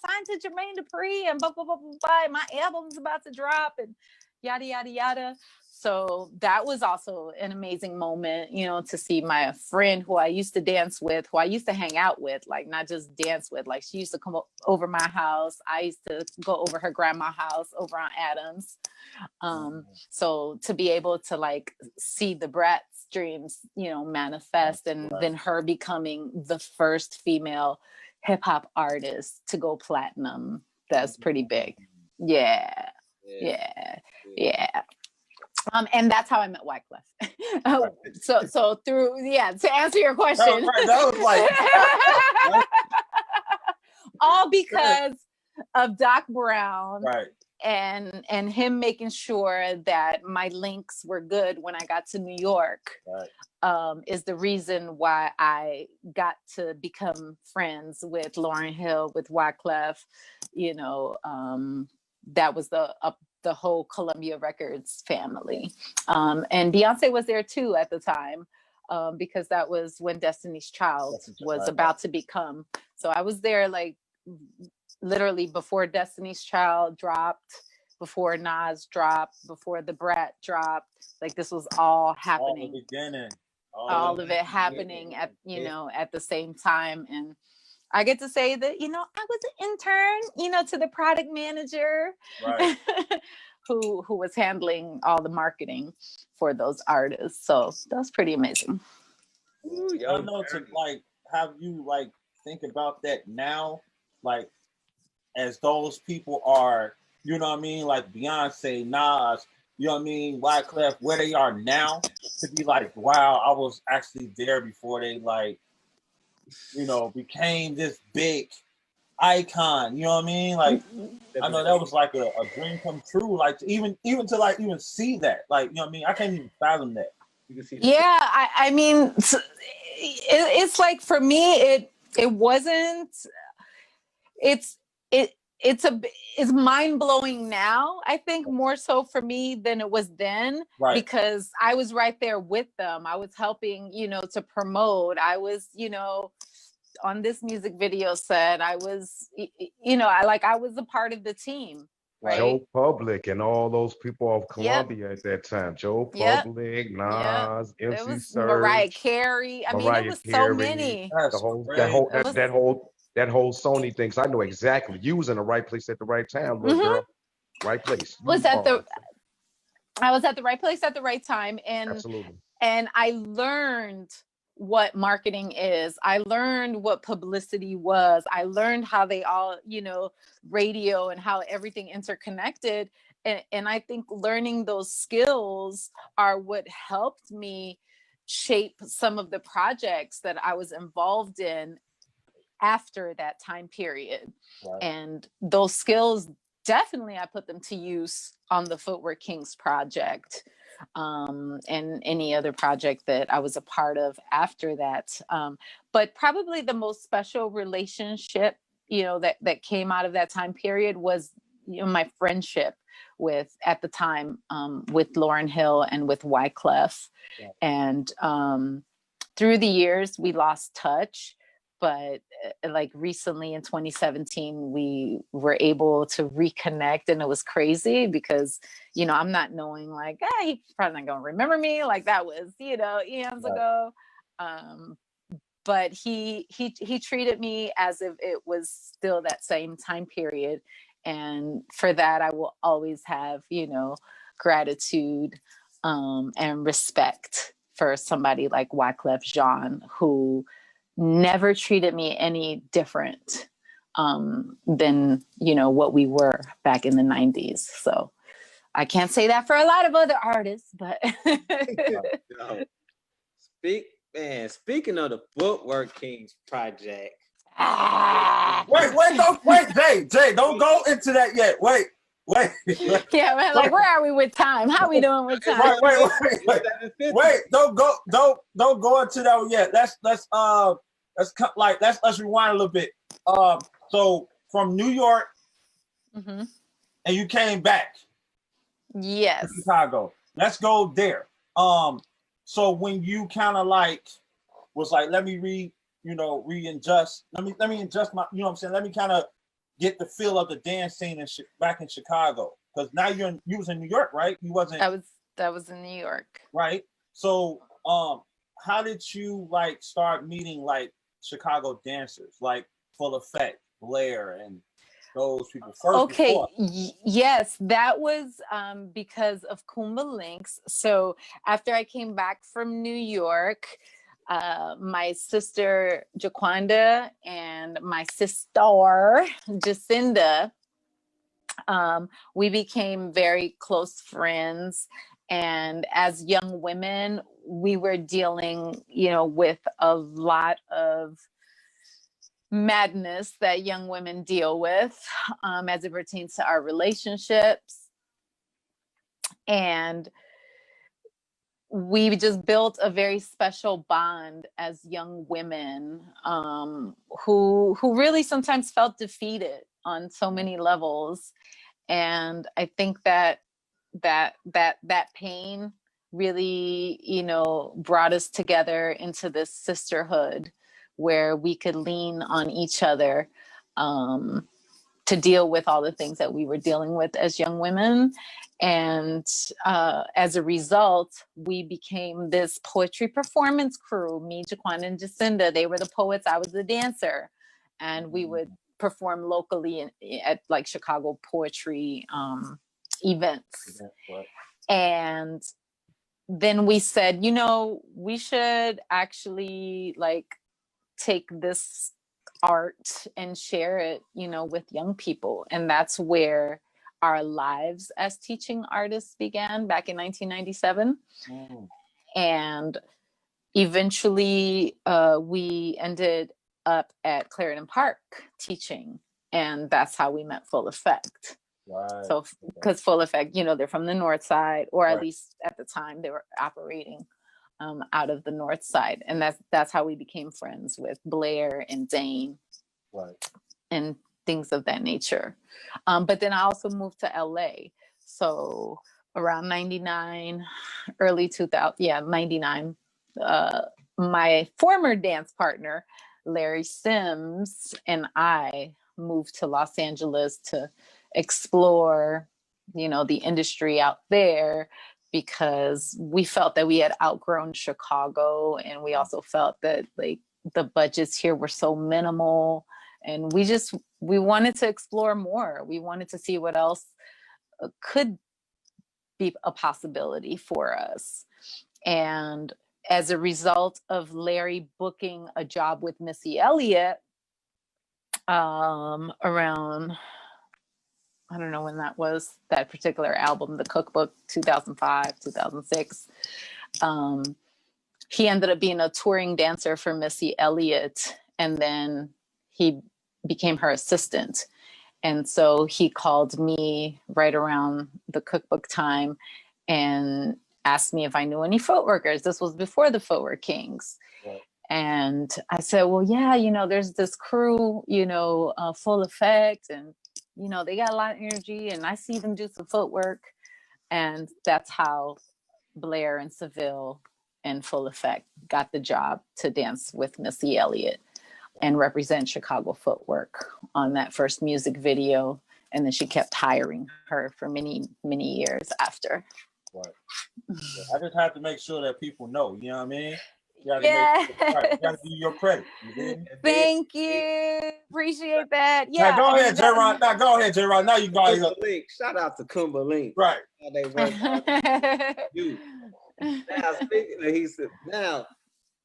signed to Jermaine Dupri, and blah, blah, blah, blah, blah. My album's about to drop, and yada, yada, yada. So that was also an amazing moment, to see my friend who I used to dance with, who I used to hang out with, like not just dance with, like she used to come over my house. I used to go over her grandma's house over on Adams. So to be able to like see the Brat's dreams, manifest, and then her becoming the first female hip hop artist to go platinum, that's pretty big. Yeah. Yeah. And that's how I met Wyclef. So through, to answer your question. That was like all because of Doc Brown. Right. And him making sure that my links were good when I got to New York. Right. Is the reason why I got to become friends with Lauryn Hill, with Wyclef. That was the whole Columbia Records family. And Beyonce was there too at the time, because that was when Destiny's Child was about to become. So I was there like literally before Destiny's Child dropped, before Nas dropped, before The Brat dropped. Like this was all happening. All the beginning. All of it happening at at the same time. And I get to say that, I was an intern, to the product manager, right. who was handling all the marketing for those artists. So that was pretty amazing. Ooh, I know to like have you like think about that now, like as those people are, you know what I mean, like Beyonce, Nas, you know what I mean, Wyclef, where they are now, to be like, wow, I was actually there before they like, became this big icon. You know what I mean? Like, I know that was like a dream come true. Like even to like even see that, like, you know what I mean? I can't even fathom that. Yeah, I mean, it's like for me, it wasn't. It's mind blowing now. I think more so for me than it was then, right. Because I was right there with them. I was helping, to promote. I was, on this music video set. I was, I was a part of the team. Right? Joe Public and all those people of Columbia at that time. Joe Public, Nas, MC Serge, Mariah Carey. I mean, it was so many. That whole Sony thing. So I know exactly. You was in the right place at the right time, little girl. Right place. I was at the right place at the right time. And absolutely. And I learned what marketing is. I learned what publicity was. I learned how they all, radio and how everything interconnected. And I think learning those skills are what helped me shape some of the projects that I was involved in after that time period. Right. And those skills, definitely I put them to use on the FootworKingz project. And any other project that I was a part of after that. But probably the most special relationship, that came out of that time period was, my friendship with, at the time, with Lauryn Hill and with Wyclef. Yeah. And through the years, we lost touch. But like recently in 2017, we were able to reconnect, and it was crazy because, I'm not knowing like, he's probably not gonna remember me. Like that was, eons ago. But he treated me as if it was still that same time period. And for that, I will always have, gratitude and respect for somebody like Wyclef Jean, who never treated me any different than, what we were back in the 90s. So I can't say that for a lot of other artists, but Speaking of the FootworKingz project. Wait, Jay, don't go into that yet. Wait. Yeah, man, like where are we with time? How are we doing with time? Wait, don't go into that yet. Let's rewind a little bit. So from New York, and you came back. Yes. To Chicago. Let's go there. So when you kind of like was like, let me readjust. Let me adjust my, what I'm saying? Let me kind of get the feel of the dance scene back in Chicago, because now you was in New York, right? You wasn't. That was in New York, right? So how did you like start meeting like Chicago dancers like Full Effect, Blair, and those people first? Okay, yes, that was because of Kumba Links. So after I came back from New York, my sister Jaquanda and my sister Jacinda We became very close friends. And as young women, we were dealing, with a lot of madness that young women deal with as it pertains to our relationships. And we just built a very special bond as young women who really sometimes felt defeated on so many levels. And I think that pain really, brought us together into this sisterhood where we could lean on each other to deal with all the things that we were dealing with as young women. And as a result, we became this poetry performance crew. Me, Jaquan, and Jacinda, they were the poets, I was the dancer. And we would perform locally at like Chicago poetry events. And then we said, we should actually take this art and share it, with young people. And that's where our lives as teaching artists began back in 1997. And eventually we ended up at Clarendon Park teaching. And that's how we met Full Effect. Right. So, because Full Effect, they're from the North Side, or at least at the time they were operating out of the North Side. And that's how we became friends with Blair and Dane. Right. And things of that nature. But then I also moved to LA. So around 99, early 2000, 99, my former dance partner, Larry Sims, and I moved to Los Angeles to explore, the industry out there, because we felt that we had outgrown Chicago, and we also felt that the budgets here were so minimal, and we wanted to explore more. We wanted to see what else could be a possibility for us. And as a result of Larry booking a job with Missy Elliott around, I don't know when that was, that particular album, The Cookbook, 2005, 2006. He ended up being a touring dancer for Missy Elliott, and then he became her assistant. And so he called me right around the Cookbook time and asked me if I knew any footworkers. This was before the FootworKingz. Right. And I said, well, yeah, there's this crew, Full Effect, and they got a lot of energy, and I see them do some footwork. And that's how Blair and Seville and Full Effect got the job to dance with Missy Elliott and represent Chicago footwork on that first music video. And then she kept hiring her for many, many years after. Right. I just have to make sure that people know, you know what I mean? You gotta give your credit. Thank you. Appreciate that. Yeah. Now go ahead, J-Ron. Now you guys Link. Shout out to Kumba Link. Right. They work you. Now, he said, now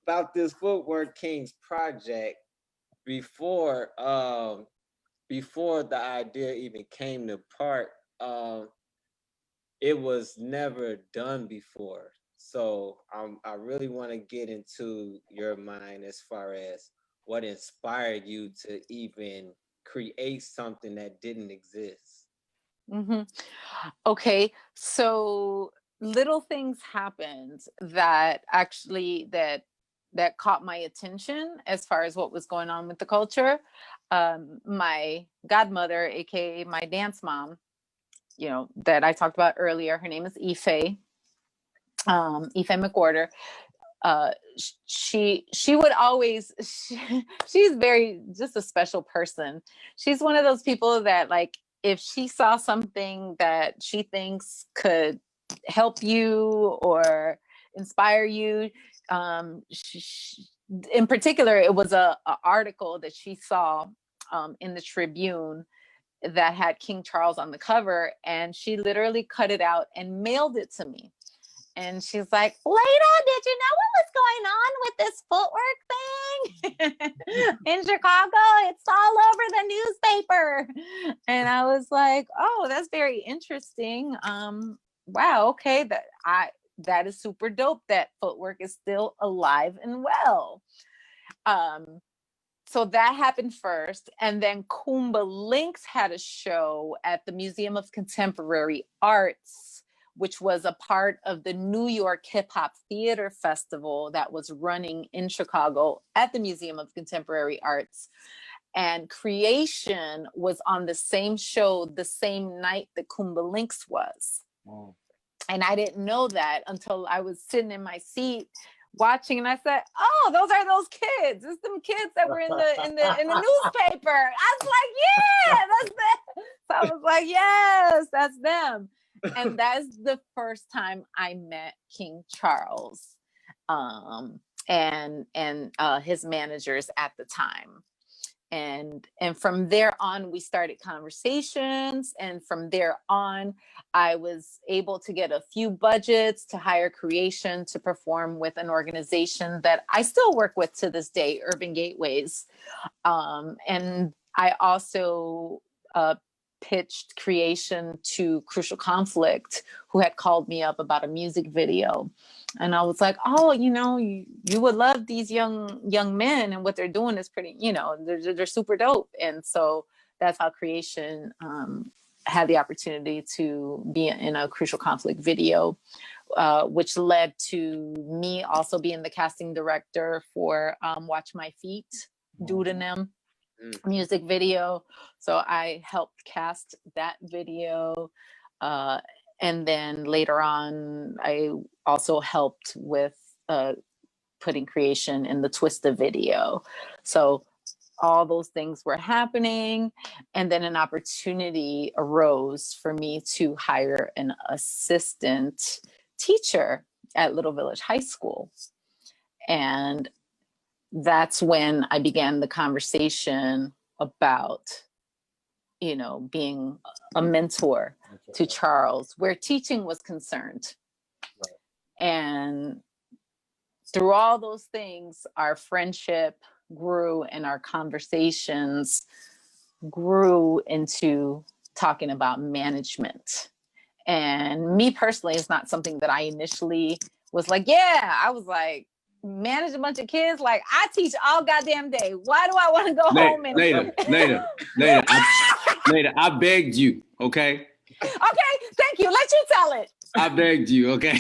about this FootworKingz project, before the idea even came to part, it was never done before. So I really want to get into your mind as far as what inspired you to even create something that didn't exist. Mm-hmm. Okay, so little things happened that actually that caught my attention as far as what was going on with the culture. My godmother, aka my dance mom, that I talked about earlier, her name is Ife McWhorter. She would always, she's very, just a special person. She's one of those people that if she saw something that she thinks could help you or inspire you, in particular, it was a article that she saw in the Tribune that had King Charles on the cover, and she literally cut it out and mailed it to me. And she's like, Leda, did you know what was going on with this footwork thing? in Chicago. It's all over the newspaper. And I was like, oh, that's very interesting. Wow, okay, that is super dope that footwork is still alive and well. So that happened first. And then Kumba Links had a show at the Museum of Contemporary Arts, which was a part of the New York Hip Hop Theater Festival that was running in Chicago at the Museum of Contemporary Arts. And Creation was on the same show the same night that Kumba Links was. Oh. And I didn't know that until I was sitting in my seat watching, and I said, "Oh, those are those kids. It's them kids that were in the newspaper." I was like, "Yeah, that's them." So I was like, "Yes, that's them." And that's the first time I met King Charles, and his managers at the time. And from there on, we started conversations. And from there on, I was able to get a few budgets to hire Creation to perform with an organization that I still work with to this day, Urban Gateways. And I also pitched Creation to Crucial Conflict, who had called me up about a music video. And I was like, oh, you would love these young men, and what they're doing is pretty, they're super dope. And so that's how Creation had the opportunity to be in a Crucial Conflict video, which led to me also being the casting director for Watch My Feet, Dude and Them music video. So I helped cast that video. And then later on, I also helped with putting Creation in the Twista video. So all those things were happening. And then an opportunity arose for me to hire an assistant teacher at Little Village High School. And that's when I began the conversation about, being a mentor to Charles, where teaching was concerned. Right. And through all those things, our friendship grew and our conversations grew into talking about management. And me personally, it's not something that I initially was like, I was like, manage a bunch of kids, like I teach all goddamn day. Why do I want to go home and Later, I begged you, okay? Okay, thank you. Let you tell it. I begged you, okay?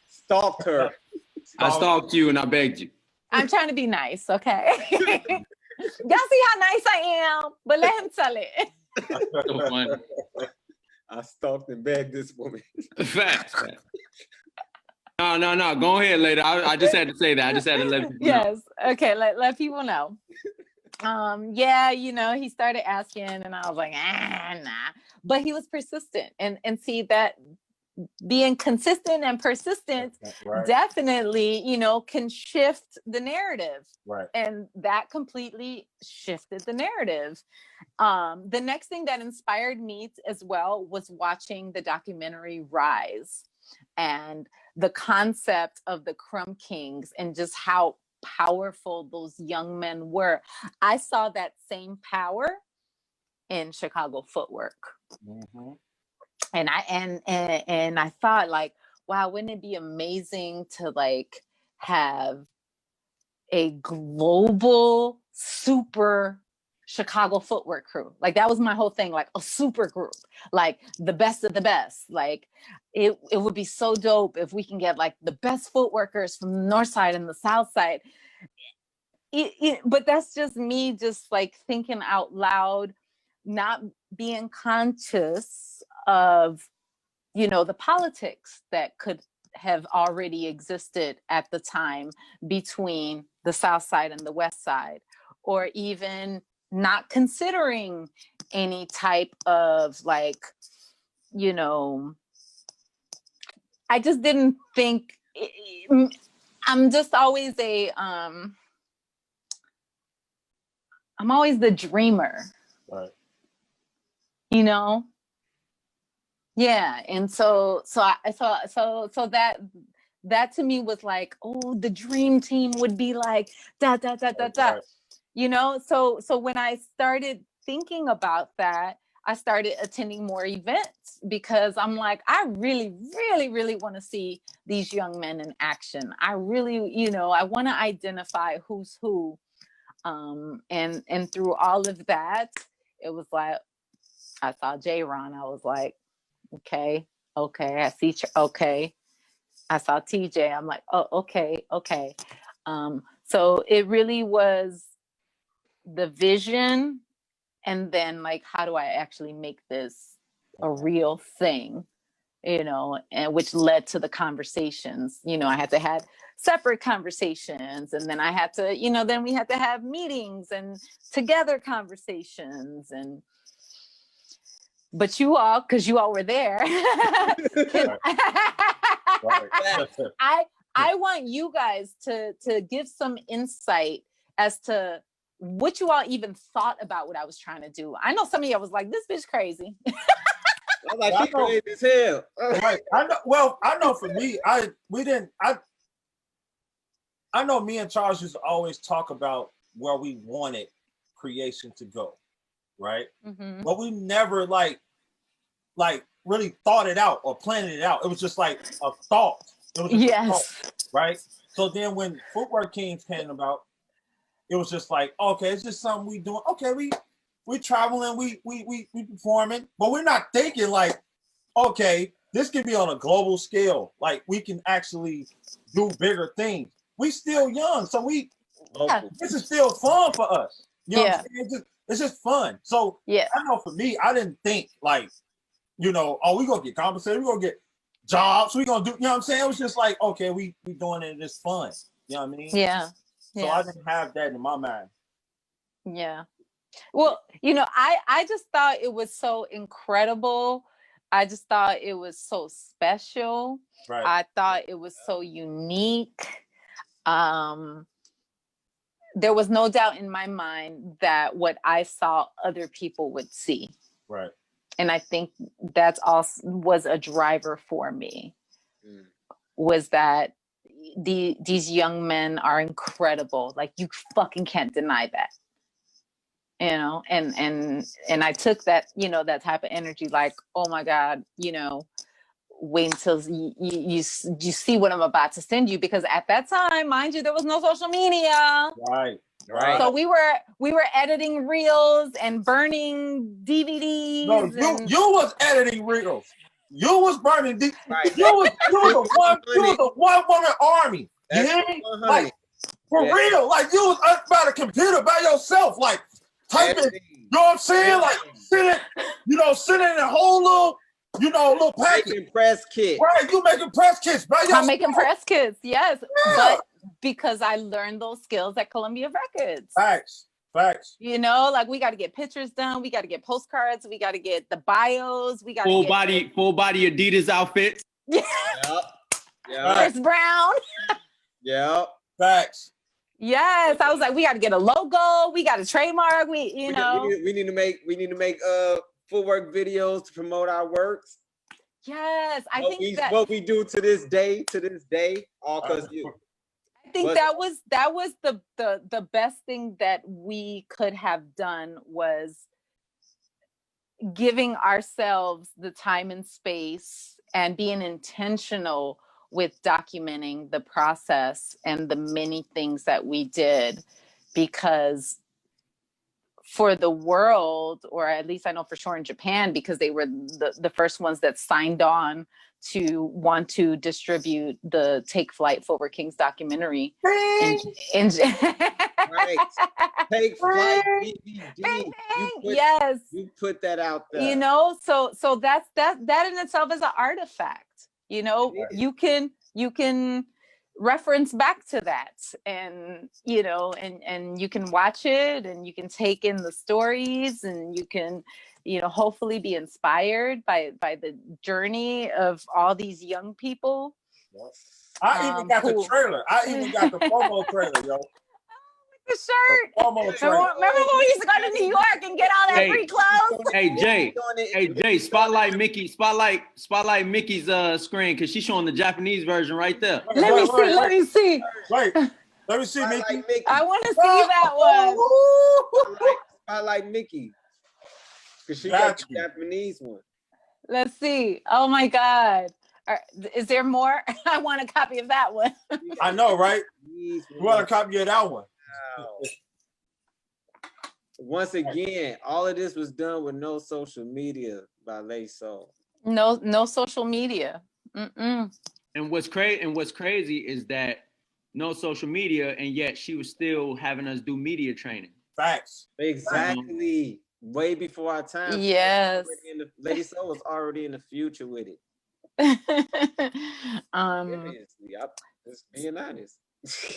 Stalked her. I stalked you and I begged you. I'm trying to be nice, okay? Y'all see how nice I am, but let him tell it. So funny. I stalked and begged this woman. Facts. No. Go ahead later. I just had to say that. I just had to let people know. Yes. Okay. Let people know. He started asking, and I was like, nah. But he was persistent, and see that being consistent and persistent definitely, can shift the narrative. Right. And that completely shifted the narrative. The next thing that inspired me as well was watching the documentary Rise, and the concept of the Crumb Kings and just how powerful those young men were. I saw that same power in Chicago footwork. Mm-hmm. And I thought, like, wow, wouldn't it be amazing to like have a global super Chicago footwork crew? Like, that was my whole thing, like a super group, like the best of the best. Like it would be so dope if we can get like the best footworkers from the north side and the south side. But that's just me just like thinking out loud, not being conscious of, the politics that could have already existed at the time between the south side and the west side, or even not considering any type of like, I just didn't think, I'm just always I'm always the dreamer. Right. Yeah. And so that that to me was like, oh, the dream team would be like da da da da da. You know, so when I started thinking about that, I started attending more events because I'm like, I really, really, really want to see these young men in action. I really, you know, I want to identify who's who. And through all of that, it was like, I saw J-Ron. I was like, okay, I see, okay. I saw TJ. I'm like, oh, okay. So it really was the vision, and then like, how do I actually make this a real thing, you know, and which led to the conversations. You know, I had to have separate conversations, and then I had to, you know, then we had to have meetings and together conversations. And but you all, because you all were there, I want you guys to give some insight as to what you all even thought about what I was trying to do. I know some of y'all was like, this bitch crazy. I'm like, she crazy as hell. Right. I know. Well, I know for me, I know me and Charles used to always talk about where we wanted creation to go, right? Mm-hmm. But we never like really thought it out or planned it out. It was just like a thought. It was just a thought, right? So then when FootworKingz came about, it was just like, okay, it's just something we doing. Okay, we traveling, we performing, but we're not thinking like, okay, this can be on a global scale. Like we can actually do bigger things. We still young, so this is still fun for us. You know what I'm saying? It's just fun. So I know for me, I didn't think like, you know, oh, we gonna get compensated, we gonna get jobs, we gonna do, you know what I'm saying? It was just like, okay, we doing it, it's fun. You know what I mean? Yeah. So I didn't have that in my mind. Yeah. Well, you know, I just thought it was so incredible. I just thought it was so special. Right. I thought it was so unique. There was no doubt in my mind that what I saw other people would see. Right. And I think that's also was a driver for me, was that these young men are incredible. Like you fucking can't deny that, you know. And I took that, you know, that type of energy. Like, oh my God, you know, wait until you see what I'm about to send you, because at that time, mind you, there was no social media. Right. So we were editing reels and burning DVDs. No, you was editing reels. You was burning DVDs. Right. You was a one woman army. You hear me? Like for real. Like you was up by the computer by yourself, like typing. You know what I'm saying? Like sitting in a whole little packet. Making press kits. Right, you making press kits by yourself. I'm making press kits, yes. Yeah. But because I learned those skills at Columbia Records. Facts. You know, like we got to get pictures done, we got to get postcards, we got to get the bios, we got to get full body Adidas outfits. Yeah. Chris Brown. Yep. Facts. Yes, I was like, we got to get a logo, we got a trademark, we need to make footwork videos to promote our works. Yes, what we do to this day, all because you. I think that was the best thing that we could have done, was giving ourselves the time and space and being intentional with documenting the process and the many things that we did, because for the world, or at least I know for sure in Japan, because they were the first ones that signed on to want to distribute the Take Flight FootworKingz documentary. Right. Take Flight DVD. Yes. You put that out there. You know, so that in itself is an artifact. You know, you can reference back to that, and you know, and you can watch it, and you can take in the stories, and you can, you know, hopefully be inspired by the journey of all these young people. I even got the trailer. I even got the promo trailer, yo. the shirt. Remember when we used to go to New York and get all that free clothes? Hey Jay, spotlight Mickey's screen because she's showing the Japanese version right there. Let me see. Wait, let me see, Mickey. I want to see that one. Spotlight Mickey. Because she got the Japanese one. Let's see. Oh my God. Is there more? I want a copy of that one. I know, right? You want a copy of that one? Wow. Once again, all of this was done with no social media by Lay Soul. No social media. And what's crazy is that no social media, and yet she was still having us do media training. Facts. Exactly. Way before our time. Yes. Lady Soul was already in the future with it. Seriously, I'm just being honest.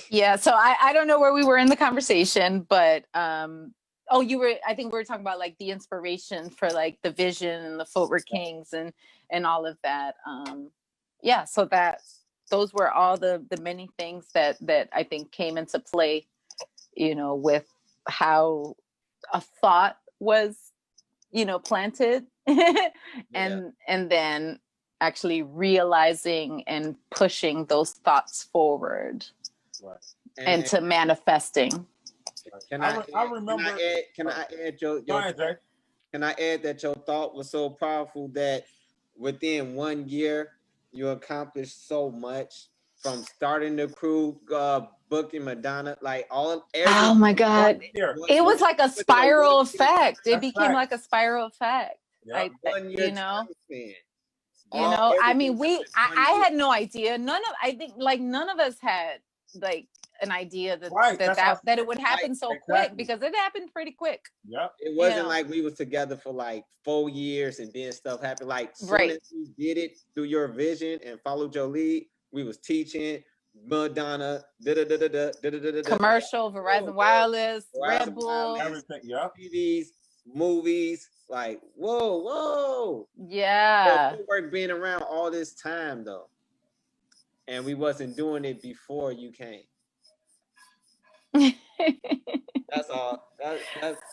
Yeah, so I don't know where we were in the conversation, but I think we were talking about like the inspiration for like the vision and the FootworKingz and all of that. Yeah, so those were all the many things that I think came into play, you know, with how a thought was, you know, planted and then actually realizing and pushing those thoughts forward. Right. And to manifesting. Can I add that your thought was so powerful that within 1 year you accomplished so much, from starting the crew, booking Madonna, like oh my God. It was like a spiral effect. It became like a spiral effect. Like, you know. You know, I mean, I had no idea. I think none of us had like an idea that it would happen so quick, because it happened pretty quick. Yeah. It wasn't like we was together for like 4 years and then stuff happened. Like soon as you did it through your vision and followed your lead, we was teaching Madonna, commercial, Verizon Wireless, Red Bull, everything, yeah. TVs, movies, like whoa. Yeah. So work being around all this time though, and we wasn't doing it before you came. That's all. That's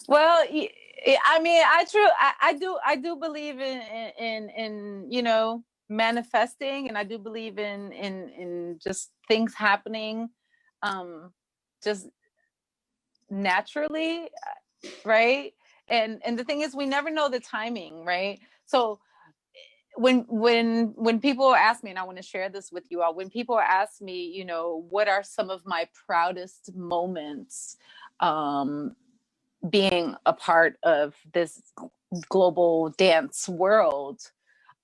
well. I mean, I do believe in you know, manifesting, and I do believe in just things happening, just naturally, right? And the thing is, we never know the timing, right? So when people ask me, and I want to share this with you all, when people ask me, you know, what are some of my proudest moments being a part of this global dance world,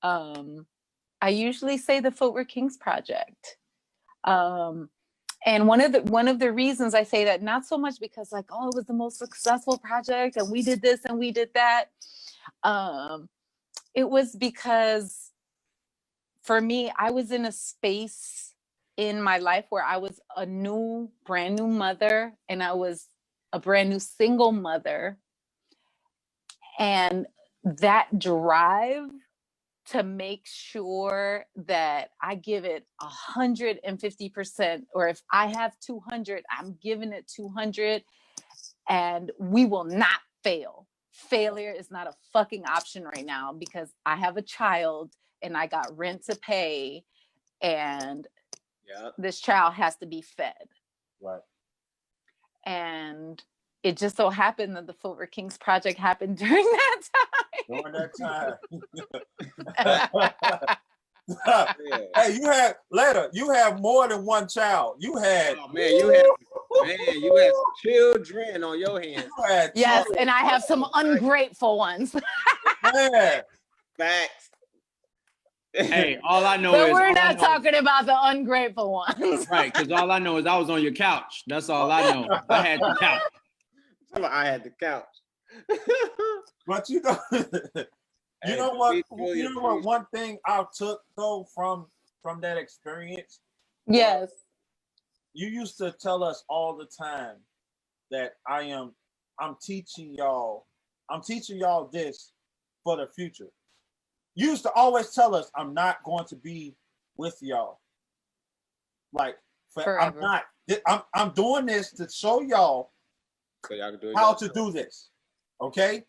I usually say the FootworKingz project. And one of the reasons I say that, not so much because like, oh, it was the most successful project and we did this and we did that. It was because for me, I was in a space in my life where I was a brand new mother, and I was a brand new single mother. And that drive to make sure that I give it 150%, or if I have 200, I'm giving it 200, and we will not fail. Failure is not a fucking option right now, because I have a child and I got rent to pay, and this child has to be fed. Right. And it just so happened that the FootworKingz project happened during that time. During that time. Hey, you have more than one child. You had you had children on your hands. Yes, and I have some ungrateful ones. Man. Facts. Hey, all I know but is we're not talking about the ungrateful ones. Right, because all I know is I was on your couch. That's all I know. I had the couch. I had the couch. But you know what? One thing I took though from that experience. Yes. You used to tell us all the time that I'm teaching y'all this for the future. You used to always tell us, I'm not going to be with y'all. Like, forever. I'm doing this to show y'all how to do this. Okay?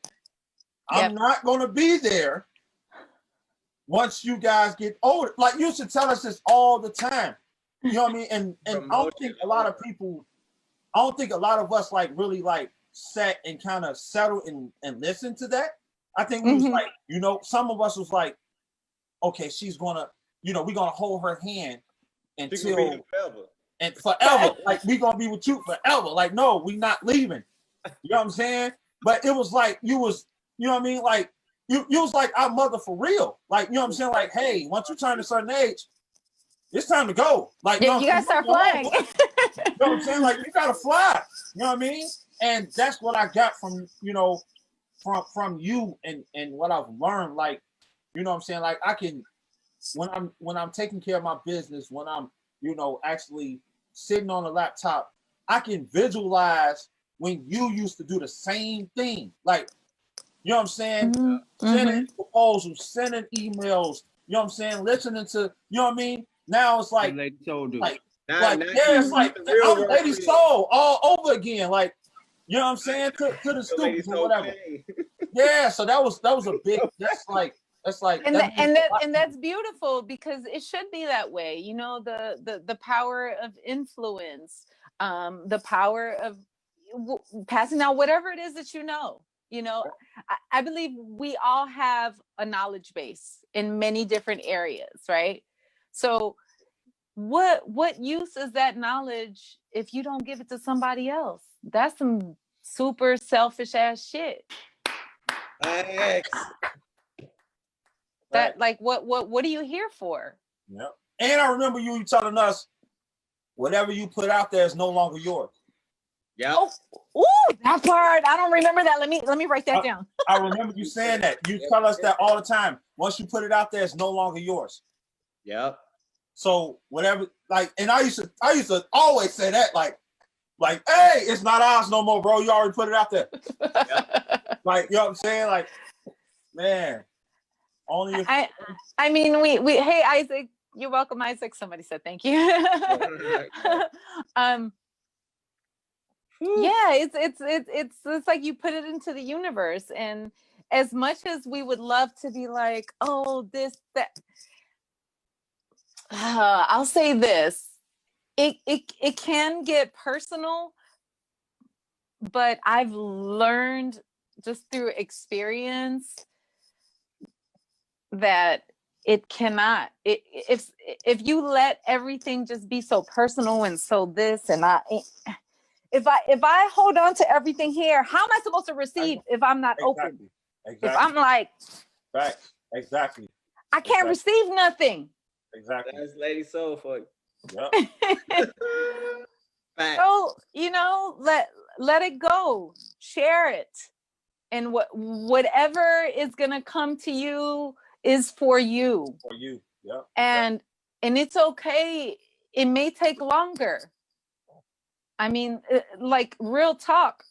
I'm not going to be there once you guys get older. Like, you should tell us this all the time. You know what I mean? And I don't think a lot of people, I don't think a lot of us like really like sat and kind of settled and listened to that. I think we was like, you know, some of us was like, okay, she's gonna, you know, we're gonna hold her hand until forever. Like, we gonna be with you forever. Like, no, we not leaving. You know what I'm saying? But it was like you was, you know what I mean? Like you was like our mother for real. Like, you know what I'm saying? Like, hey, once you turn a certain age, it's time to go. Like, you gotta start flying. You know what I'm saying? Like, you gotta fly. You know what I mean? And that's what I got from, you know, from you and what I've learned. Like, you know what I'm saying? Like, I can, when I'm taking care of my business, when I'm, you know, actually sitting on a laptop, I can visualize when you used to do the same thing. Like, you know what I'm saying? Sending proposals, sending emails, you know what I'm saying? Listening to, you know what I mean? Now it's like, Lady Soul dude. It's like I'm Lady Soul all over again. Like, you know what I'm saying? To the stupid or whatever. Yeah, so that was a big, that's like and that's beautiful, because it should be that way. You know, the power of influence, the power of passing out whatever it is that you know. You know, I believe we all have a knowledge base in many different areas, right? So what use is that knowledge if you don't give it to somebody else? That's some super selfish ass shit. That, like, what are you here for? Yeah. And I remember you telling us, whatever you put out there is no longer yours. Yeah. Oh, ooh, that part. I don't remember that. Let me write that down. I remember you saying that. You tell us that all the time. Once you put it out there, it's no longer yours. Yep. So whatever, like, and I used to always say that, like, hey, it's not ours no more, bro. You already put it out there. Yep. Like, you know what I'm saying? Like, man, only if I mean, we hey, Isaac, you're welcome, Isaac. Somebody said thank you. Yeah, it's like you put it into the universe, and as much as we would love to be like, oh, this, that, I'll say this, it can get personal, but I've learned just through experience that it cannot, if you let everything just be so personal and so this and if I hold on to everything here, how am I supposed to receive if I'm not open? Exactly. If I'm like, right, exactly, I can't receive nothing. Exactly. That's Lady Soul for you. Yep. So, you know, let it go, share it, and whatever is gonna come to you is for you. For you, yeah. And it's okay. It may take longer. I mean, like, real talk.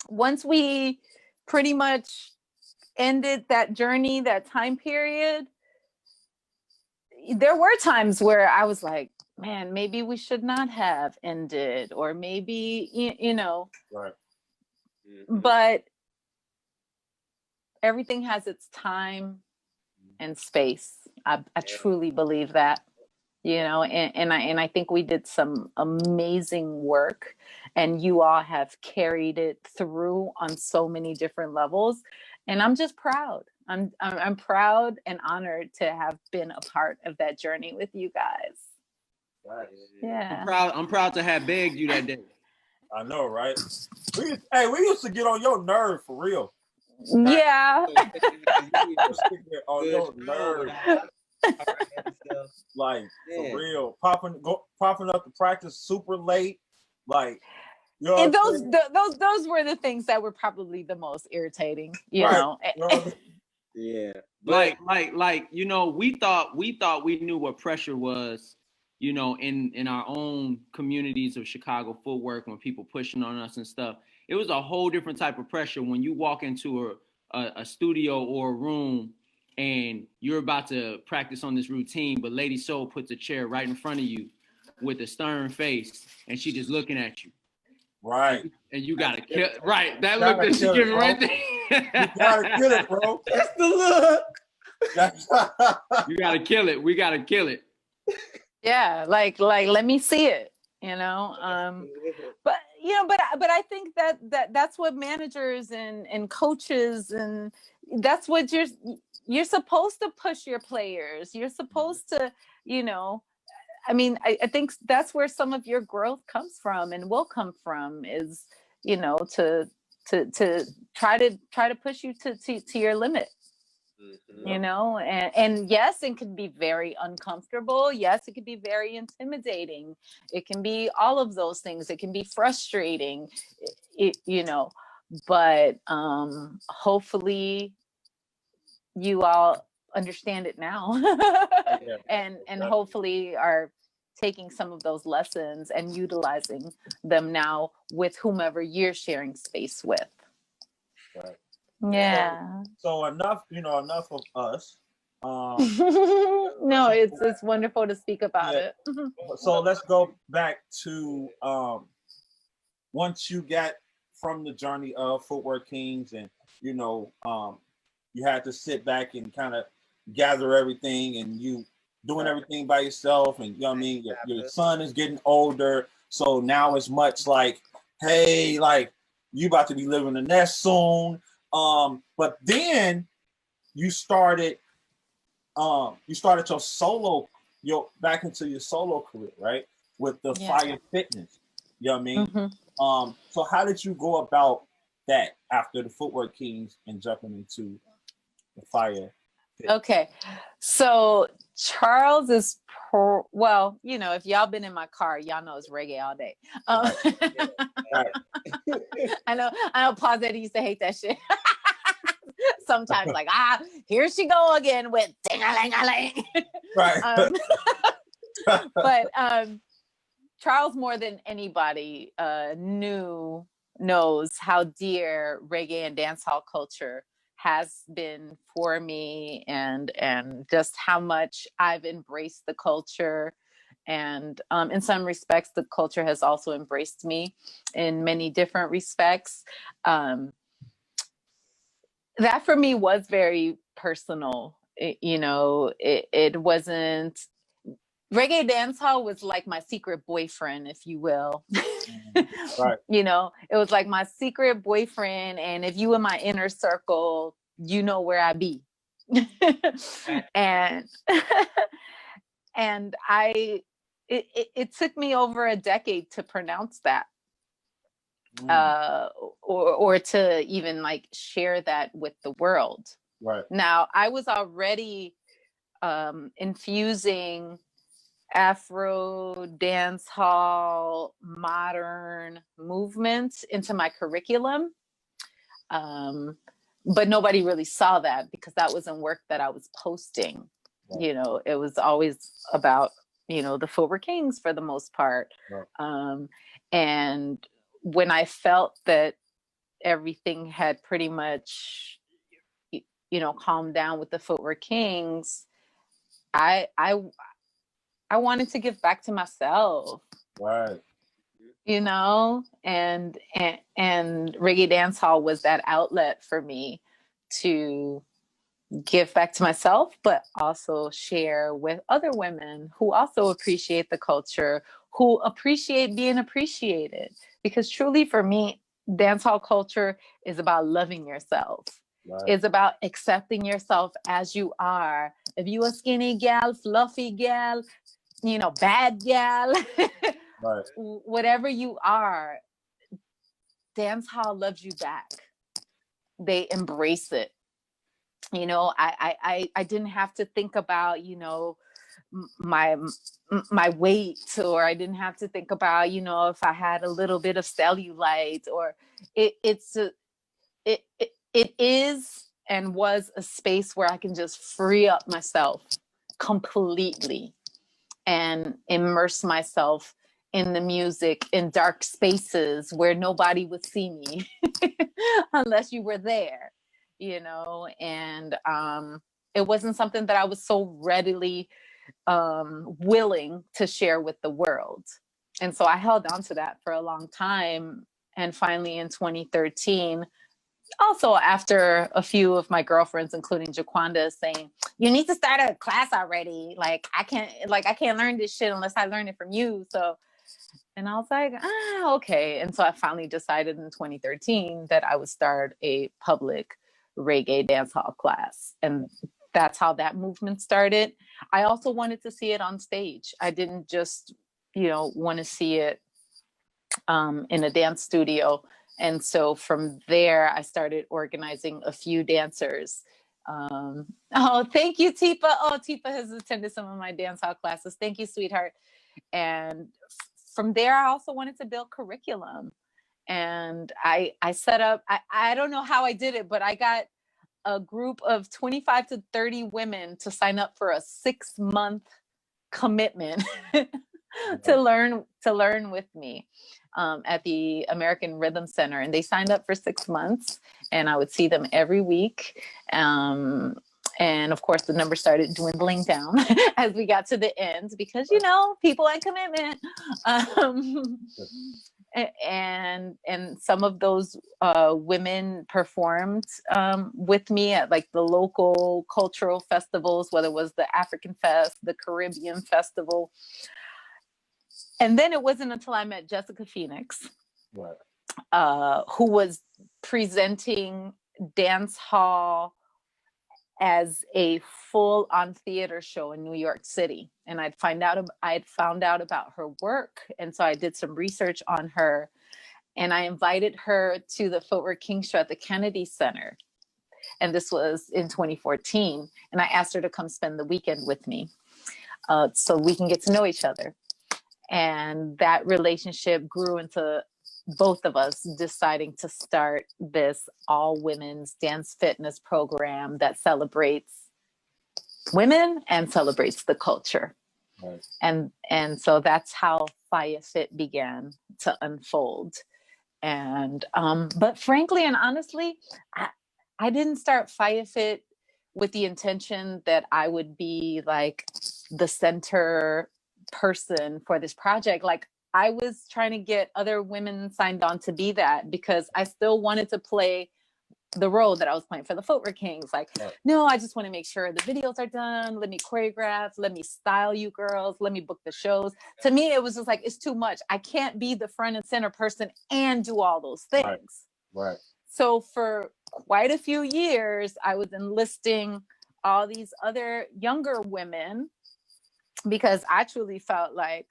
Once we pretty much ended that journey, that time period, there were times where I was like, man, maybe we should not have ended, or maybe, you know. Right. But everything has its time and space. I truly believe that. You know, and I think we did some amazing work, and you all have carried it through on so many different levels, and I'm just proud. I'm proud and honored to have been a part of that journey with you guys. Right. Yeah. I'm proud to have begged you that day. I know, right? We used to get on your nerve for real. Yeah. On your nerve. Like, for real, popping up to practice super late, like, you know, and those were the things that were probably the most irritating, you know. Yeah, like you know, we thought we knew what pressure was, you know, in our own communities of Chicago footwork, when people pushing on us and stuff. It was a whole different type of pressure when you walk into a studio or a room and you're about to practice on this routine, but Lady Soul puts a chair right in front of you with a stern face, and she just looking at you. Right. And you gotta kill it. Right. That look that she's giving right there. You gotta kill it, bro. That's the look. You gotta kill it. We gotta kill it. Yeah, like let me see it, you know. But you know, but I think that's what managers and coaches, and that's what you're supposed to push your players. You're supposed to, you know, I mean, I think that's where some of your growth comes from and will come from, is, you know, to try to push you to your limit. You know, and yes, it can be very uncomfortable. Yes, it can be very intimidating. It can be all of those things. It can be frustrating, you know, but hopefully you all understand it now. and hopefully are taking some of those lessons and utilizing them now with whomever you're sharing space with. Right. Yeah. So enough of us. No, it's wonderful to speak about it. So let's go back to once you got from the journey of FootworKingz, and you know, you had to sit back and kind of gather everything, and you doing everything by yourself, and you know what I mean, your son is getting older, so now it's much like, hey, like you about to be living a nest soon. But then you started your back into your solo career, right? With the Fire Fitness. You know what I mean? Mm-hmm. So how did you go about that after the FootworKingz and jumping into the Fire Fitness? Okay. So Charles is well, you know, if y'all been in my car, y'all know it's reggae all day. I know Paul said he used to hate that shit. Sometimes like, here she go again with ding-a-ling-a-ling. Right. But Charles, more than anybody, knows how dear reggae and dancehall culture has been for me, and just how much I've embraced the culture. And in some respects, the culture has also embraced me in many different respects. That for me was very personal. It wasn't, reggae dancehall was like my secret boyfriend, if you will. Right. You know, it was like my secret boyfriend, and if you in my inner circle, you know where I be. And it took me over a decade to pronounce that. Or to even like share that with the world. Right. Now, I was already infusing Afro, dancehall, modern movements into my curriculum. But nobody really saw that because that wasn't work that I was posting. Right. You know, it was always about, you know, the FootworKingz for the most part. Right. And when I felt that everything had pretty much, you know, calmed down with the FootworKingz, I wanted to give back to myself. Right. You know, and reggae dancehall was that outlet for me to give back to myself, but also share with other women who also appreciate the culture, who appreciate being appreciated. Because truly for me, dancehall culture is about loving yourself. Right. It's about accepting yourself as you are. If you a skinny gal, fluffy gal, you know, bad gal, right. Whatever you are, dancehall loves you back. They embrace it. You know, I didn't have to think about, you know, my weight, or I didn't have to think about, you know, if I had a little bit of cellulite, or it is and was a space where I can just free up myself completely and immerse myself in the music in dark spaces where nobody would see me unless you were there, you know. And it wasn't something that I was so readily willing to share with the world. And so I held on to that for a long time. And finally in 2013, also after a few of my girlfriends, including Jaquanda, saying, you need to start a class already. Like, I can't learn this shit unless I learn it from you. So, and I was like, okay. And so I finally decided in 2013 that I would start a public reggae dance hall class. And that's how that movement started. I also wanted to see it on stage. I didn't just, want to see it in a dance studio. And so from there, I started organizing a few dancers. Thank you, Tifa. Oh, Tifa has attended some of my dance hall classes. Thank you, sweetheart. And from there, I also wanted to build curriculum. And I set up, I don't know how I did it, but I got a group of 25 to 30 women to sign up for a 6-month commitment to learn with me at the American Rhythm Center. And they signed up for 6 months, and I would see them every week. And of course, the number started dwindling down as we got to the end because, people and commitment. And some of those women performed with me at like the local cultural festivals, whether it was the African Fest, the Caribbean Festival. And then it wasn't until I met Jessica Phoenix, who was presenting dance hall as a full-on theater show in New York City. And I had found out about her work. And so I did some research on her, and I invited her to the FootworKingz show at the Kennedy Center. And this was in 2014. And I asked her to come spend the weekend with me so we can get to know each other. And that relationship grew into both of us deciding to start this all women's dance fitness program that celebrates women and celebrates the culture. Right. And so that's how Fire Fit began to unfold. And but frankly and honestly, I didn't start Fire Fit with the intention that I would be like the center person for this project. Like, I was trying to get other women signed on to be that, because I still wanted to play the role that I was playing for the FootworKingz. Like, no, I just want to make sure the videos are done. Let me choreograph. Let me style you girls. Let me book the shows. To me, it was just like, it's too much. I can't be the front and center person and do all those things. Right. So for quite a few years, I was enlisting all these other younger women because I truly felt like,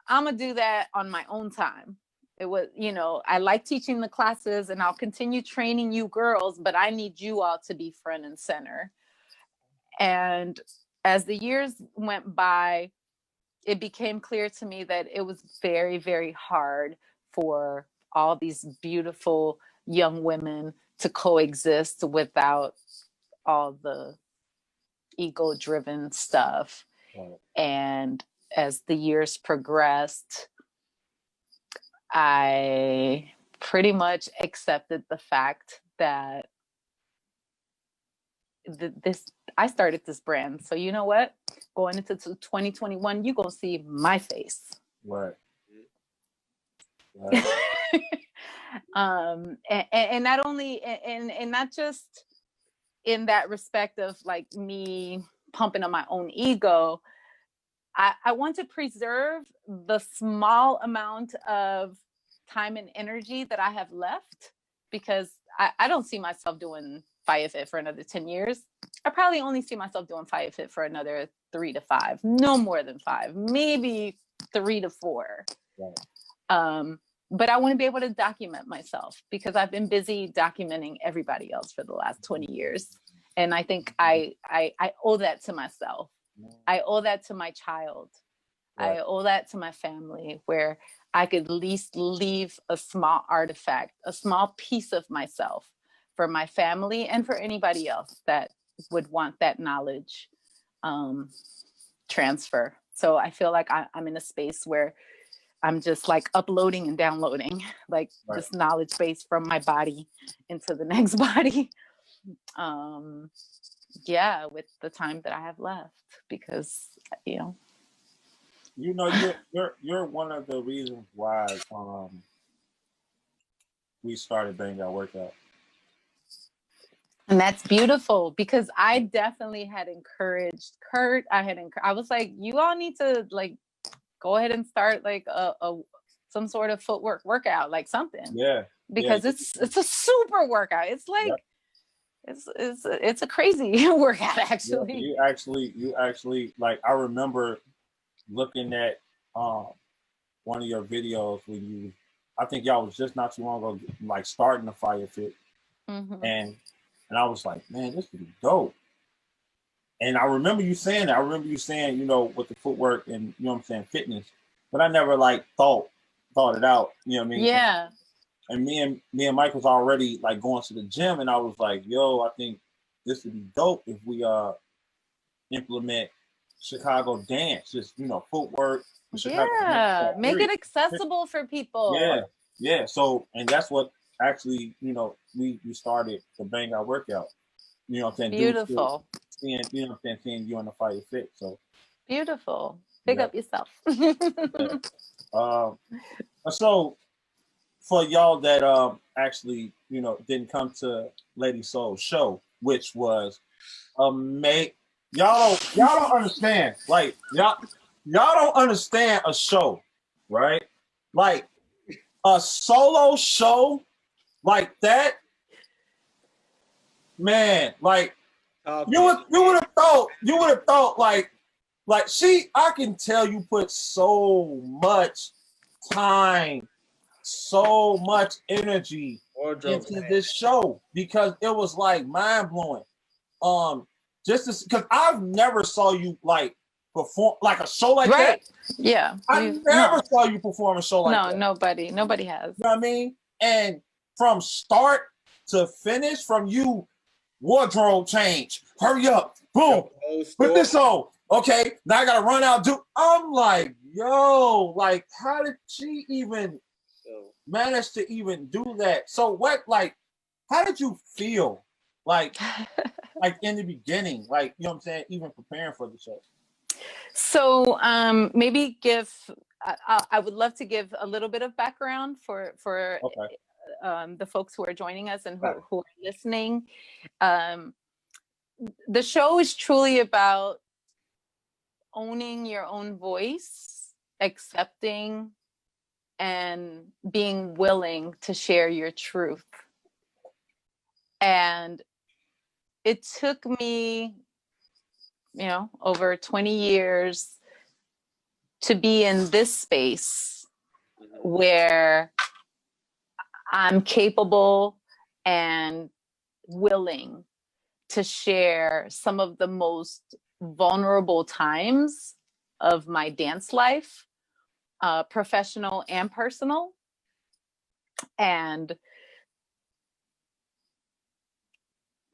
I'm going to do that on my own time. It was, I like teaching the classes and I'll continue training you girls, but I need you all to be front and center. And as the years went by, it became clear to me that it was very, very hard for all these beautiful young women to coexist without all the ego-driven stuff. Right. And as the years progressed, I pretty much accepted the fact that I started this brand. So you know what? Going into 2021, you're going to see my face. Right. Right. And not only, and not just in that respect of like me pumping on my own ego, I want to preserve the small amount of time and energy that I have left, because I don't see myself doing Fire Fit for another 10 years. I probably only see myself doing Fire Fit for another 3 to 5, no more than 5, maybe 3 to 4. Right. But I want to be able to document myself, because I've been busy documenting everybody else for the last 20 years. And I think I owe that to myself. I owe that to my child. Right. I owe that to my family, where I could at least leave a small artifact, a small piece of myself for my family and for anybody else that would want that knowledge transfer. So I feel like I'm in a space where I'm just like uploading and downloading like right. this knowledge base from my body into the next body. With the time that I have left, because, you know, you're one of the reasons why we started Bang Out Workout. And that's beautiful, because I definitely had encouraged Kurt. I was like, you all need to like go ahead and start like a some sort of footwork workout, like something. Yeah. Because it's a super workout. It's like it's a crazy workout, actually. Yeah, you actually like, I remember looking at one of your videos when you, I think y'all was just not too long ago like starting the Fire Fit. And I was like, man, this would be dope. And I remember you saying that. I remember you saying, you know, with the footwork and, you know what I'm saying, fitness. But I never like thought it out. You know what I mean? Yeah. And me and Mike was already like going to the gym, and I was like, yo, I think this would be dope if we implement Chicago dance, just, you know, footwork. Yeah, make it accessible for people. Yeah. So, and that's what actually, you know, we started the Bang Out Workout. You know what I'm saying? Beautiful. Seeing, you know what I'm saying, seeing you on the Fire Fit. So beautiful. Pick up yourself. So for y'all that actually, you know, didn't come to Lady Soul's show, which was amazing. Y'all don't understand. Like y'all don't understand a show, right? Like a solo show like that, man. Like you would have thought like I can tell you put so much time, so much energy into this show, because it was like mind blowing. Just because I've never saw you like perform like a show like that. Yeah. I never saw you perform a show like that. No, nobody has. You know what I mean? And from start to finish, from you wardrobe change, hurry up, boom, put this on. Okay, now I gotta run out. I'm like, yo, like, how did she even manage to even do that? So what, like, how did you feel? Like in the beginning, like, you know what I'm saying, even preparing for the show? So maybe I would love to give a little bit of background for the folks who are joining us and who are listening. The show is truly about owning your own voice, accepting and being willing to share your truth. And it took me, you know, over 20 years to be in this space where I'm capable and willing to share some of the most vulnerable times of my dance life, professional and personal. And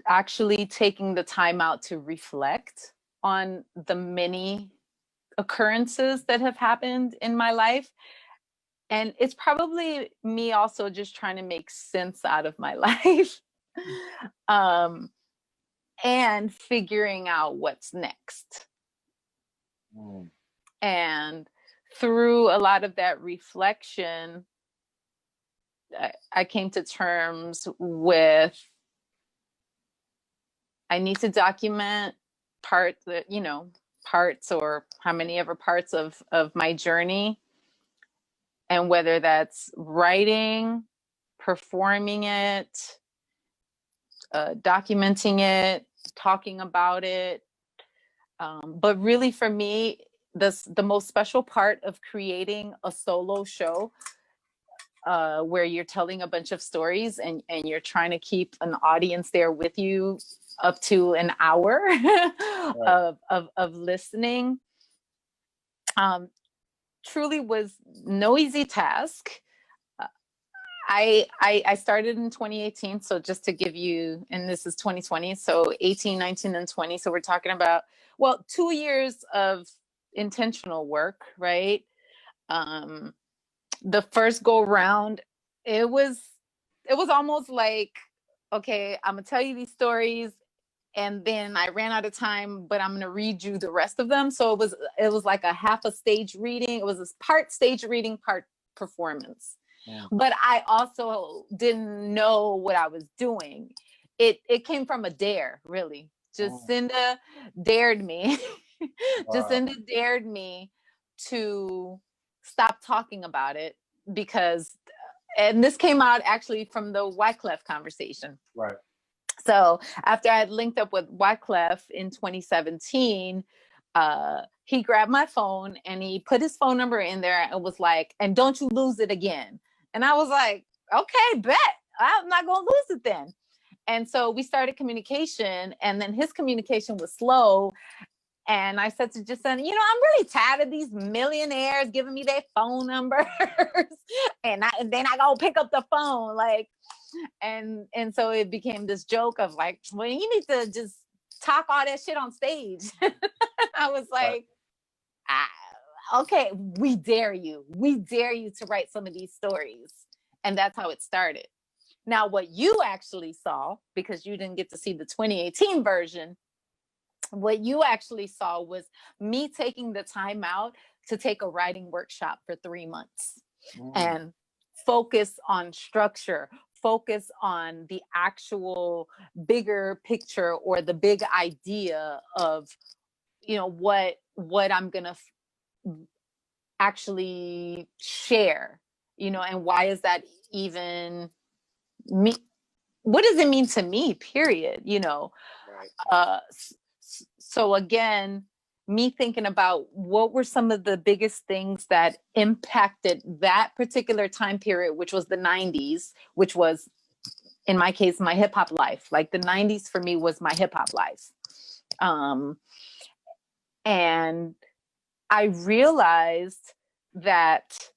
actually taking the time out to reflect on the many occurrences that have happened in my life. And it's probably me also just trying to make sense out of my life. And figuring out what's next. And through a lot of that reflection, I came to terms with, I need to document parts or how many ever parts of my journey. And whether that's writing, performing it, documenting it, talking about it. But really for me, the most special part of creating a solo show where you're telling a bunch of stories and you're trying to keep an audience there with you up to an hour of listening, truly was no easy task. I started in 2018. So just to give you, and this is 2020, so 18, 19, and 20. So we're talking about, 2 years of intentional work, right? The first go round, it was almost like, okay, I'm gonna tell you these stories and then I ran out of time, but I'm going to read you the rest of them. So it was like a half a stage reading. It was this part stage reading, part performance. Yeah. But I also didn't know what I was doing. It came from a dare, really. Jacinda dared me. Wow. Jacinda dared me to stop talking about it because, and this came out actually from the Wyclef conversation. Right. So after I had linked up with Wyclef in 2017, he grabbed my phone and he put his phone number in there and was like, and don't you lose it again. And I was like, okay, bet. I'm not going to lose it then. And so we started communication, and then his communication was slow. And I said to Jacinda, I'm really tired of these millionaires giving me their phone numbers. and then I go pick up the phone. And so it became this joke of like, well, you need to just talk all that shit on stage. I was like, okay, we dare you. We dare you to write some of these stories. And that's how it started. Now, what you actually saw, because you didn't get to see the 2018 version, what you actually saw was me taking the time out to take a writing workshop for 3 months and focus on structure, focus on the actual bigger picture or the big idea of, what I'm going to actually share, and why is that even me? What does it mean to me, period? Right. So again, me thinking about what were some of the biggest things that impacted that particular time period, which was the 90s, which was, in my case, my hip hop life. Like the 90s for me was my hip hop life. And I realized that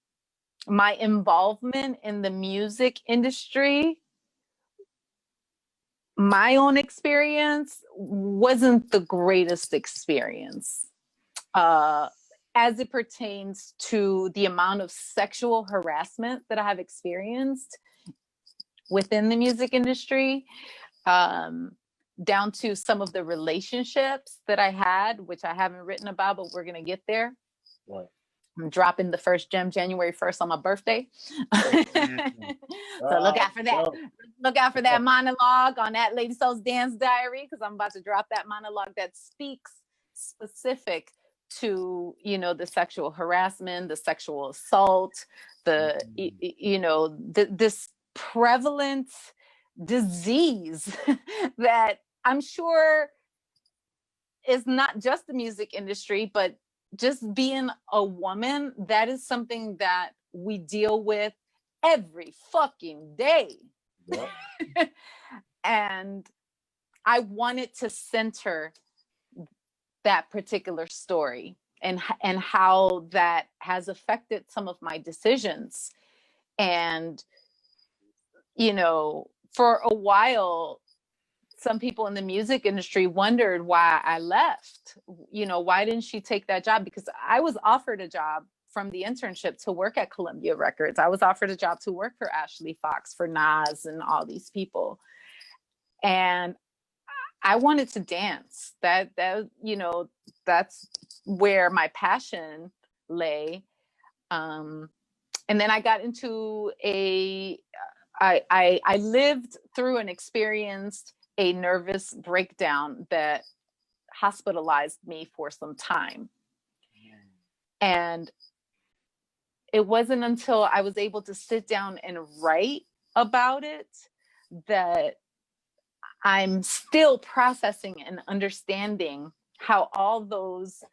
my involvement in the music industry, my own experience, wasn't the greatest experience as it pertains to the amount of sexual harassment that I have experienced within the music industry, down to some of the relationships that I had, which I haven't written about, but we're going to get there. Right. I'm dropping the first gem January 1st on my birthday. So look out for that. Look out for that monologue on that Lady Soul's Dance Diary, because I'm about to drop that monologue that speaks specific to, the sexual harassment, the sexual assault, this prevalent disease that I'm sure is not just the music industry, but just being a woman, that is something that we deal with every fucking day. Yeah. And I wanted to center that particular story and how that has affected some of my decisions. And, for a while, some people in the music industry wondered why I left. Why didn't she take that job? Because I was offered a job from the internship to work at Columbia Records. I was offered a job to work for Ashley Fox, for Nas, and all these people. And I wanted to dance. That's where my passion lay. And then I got into I lived through and experienced a nervous breakdown that hospitalized me for some time. And it wasn't until I was able to sit down and write about it that I'm still processing and understanding how all those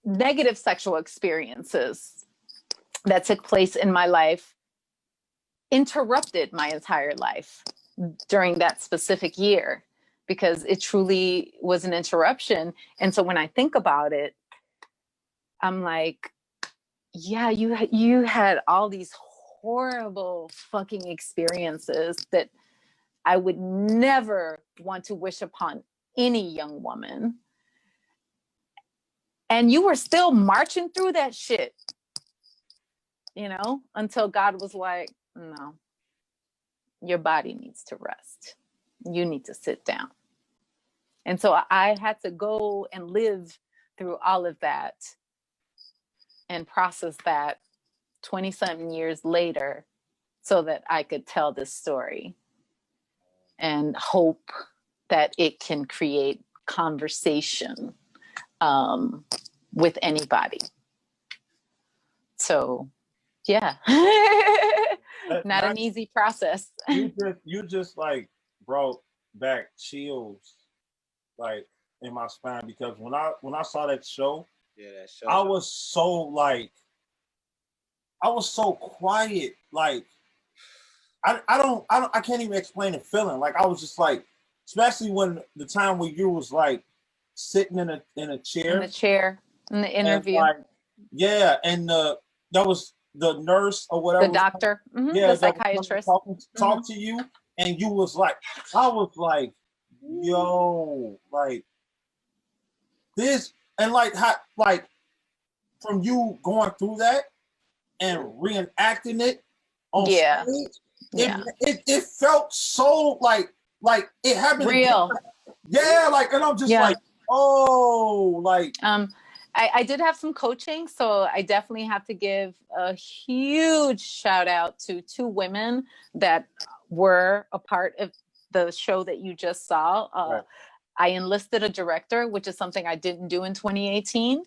negative sexual experiences that took place in my life interrupted my entire life during that specific year, because it truly was an interruption. And so when I think about it, I'm like, yeah, you had all these horrible fucking experiences that I would never want to wish upon any young woman. And you were still marching through that shit, until God was like, no, your body needs to rest. You need to sit down. And so I had to go and live through all of that and process that 20-something years later so that I could tell this story and hope that it can create conversation with anybody. So, yeah, not an easy process. you just like brought back chills like in my spine, because when I saw that show, I was so quiet. Like I can't even explain the feeling. Like I was just like, especially when the time when you was like sitting in a chair. In the interview. And, like, yeah, and that was the nurse or whatever. The doctor. Mm-hmm. Yeah, the psychiatrist. Talk to you, and you was like, I was like, yo, like this, and like how, like from you going through that and reenacting it on stage, it felt so like it happened real. Yeah, like, and I'm just like, oh, like I did have some coaching, so I definitely have to give a huge shout out to 2 women that were a part of the show that you just saw. Right. I enlisted a director, which is something I didn't do in 2018.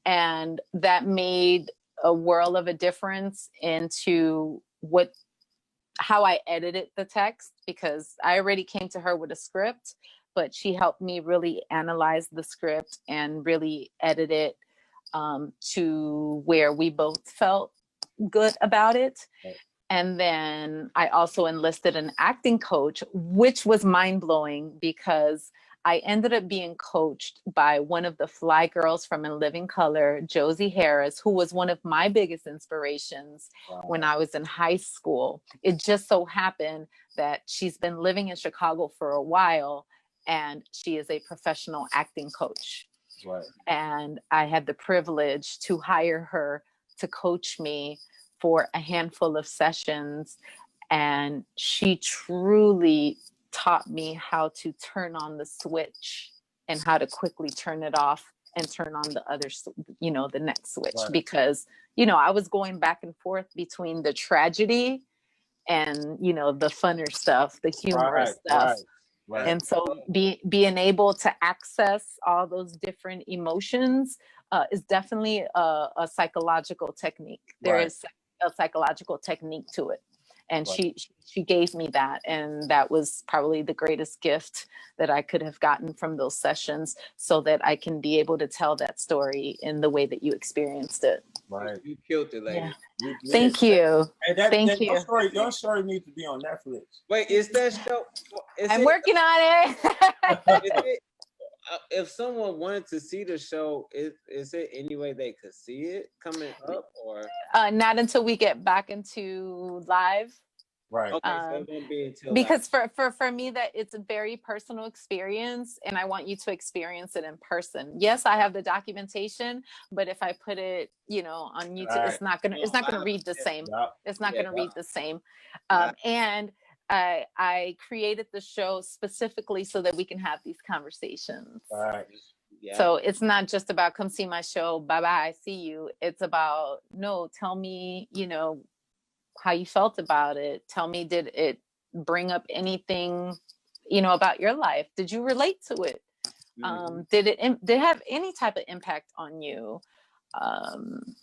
And that made a world of a difference into how I edited the text, because I already came to her with a script, but she helped me really analyze the script and really edit it to where we both felt good about it. Right. And then I also enlisted an acting coach, which was mind-blowing because I ended up being coached by one of the fly girls from In Living Color, Josie Harris, who was one of my biggest inspirations when I was in high school. It just so happened that she's been living in Chicago for a while, and she is a professional acting coach. Right. And I had the privilege to hire her to coach me for a handful of sessions. And she truly taught me how to turn on the switch and how to quickly turn it off and turn on the other, the next switch. Right. Because, I was going back and forth between the tragedy and, the funner stuff, the humorous stuff. Right. And so being able to access all those different emotions is definitely a psychological technique. There is a psychological technique to it. And she gave me that. And that was probably the greatest gift that I could have gotten from those sessions, so that I can be able to tell that story in the way that you experienced it. Right. You killed it, lady. Yeah. Thank you. Thank you. Your story needs to be on Netflix. Wait, is that show? I'm working on it. If someone wanted to see the show, is it any way they could see it coming up, or not until we get back into live? Right. Okay, so it won't be until because for me, that it's a very personal experience, and I want you to experience it in person. Yes, I have the documentation, but if I put it, on YouTube, it's not gonna read the same. It's not gonna read the same. And I created the show specifically so that we can have these conversations. Right. Yeah. So it's not just about come see my show, bye bye, see you. It's about, no, tell me, how you felt about it. Tell me, did it bring up anything, about your life? Did you relate to it? Mm-hmm. Did it have any type of impact on you?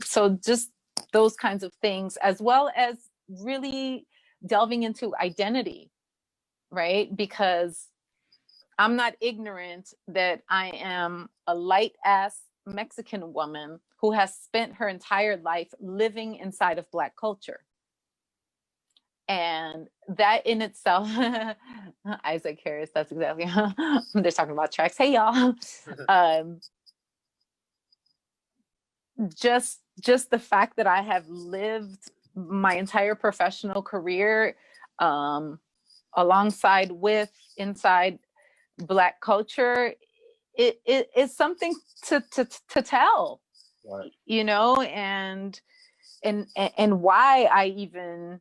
So just those kinds of things, as well as really delving into identity, right? Because I'm not ignorant that I am a light ass Mexican woman who has spent her entire life living inside of Black culture. And that in itself, Isaac Harris, that's exactly how they're talking about tracks. Hey, y'all. Just the fact that I have lived my entire professional career alongside inside Black culture, it is something to tell, right. And why I even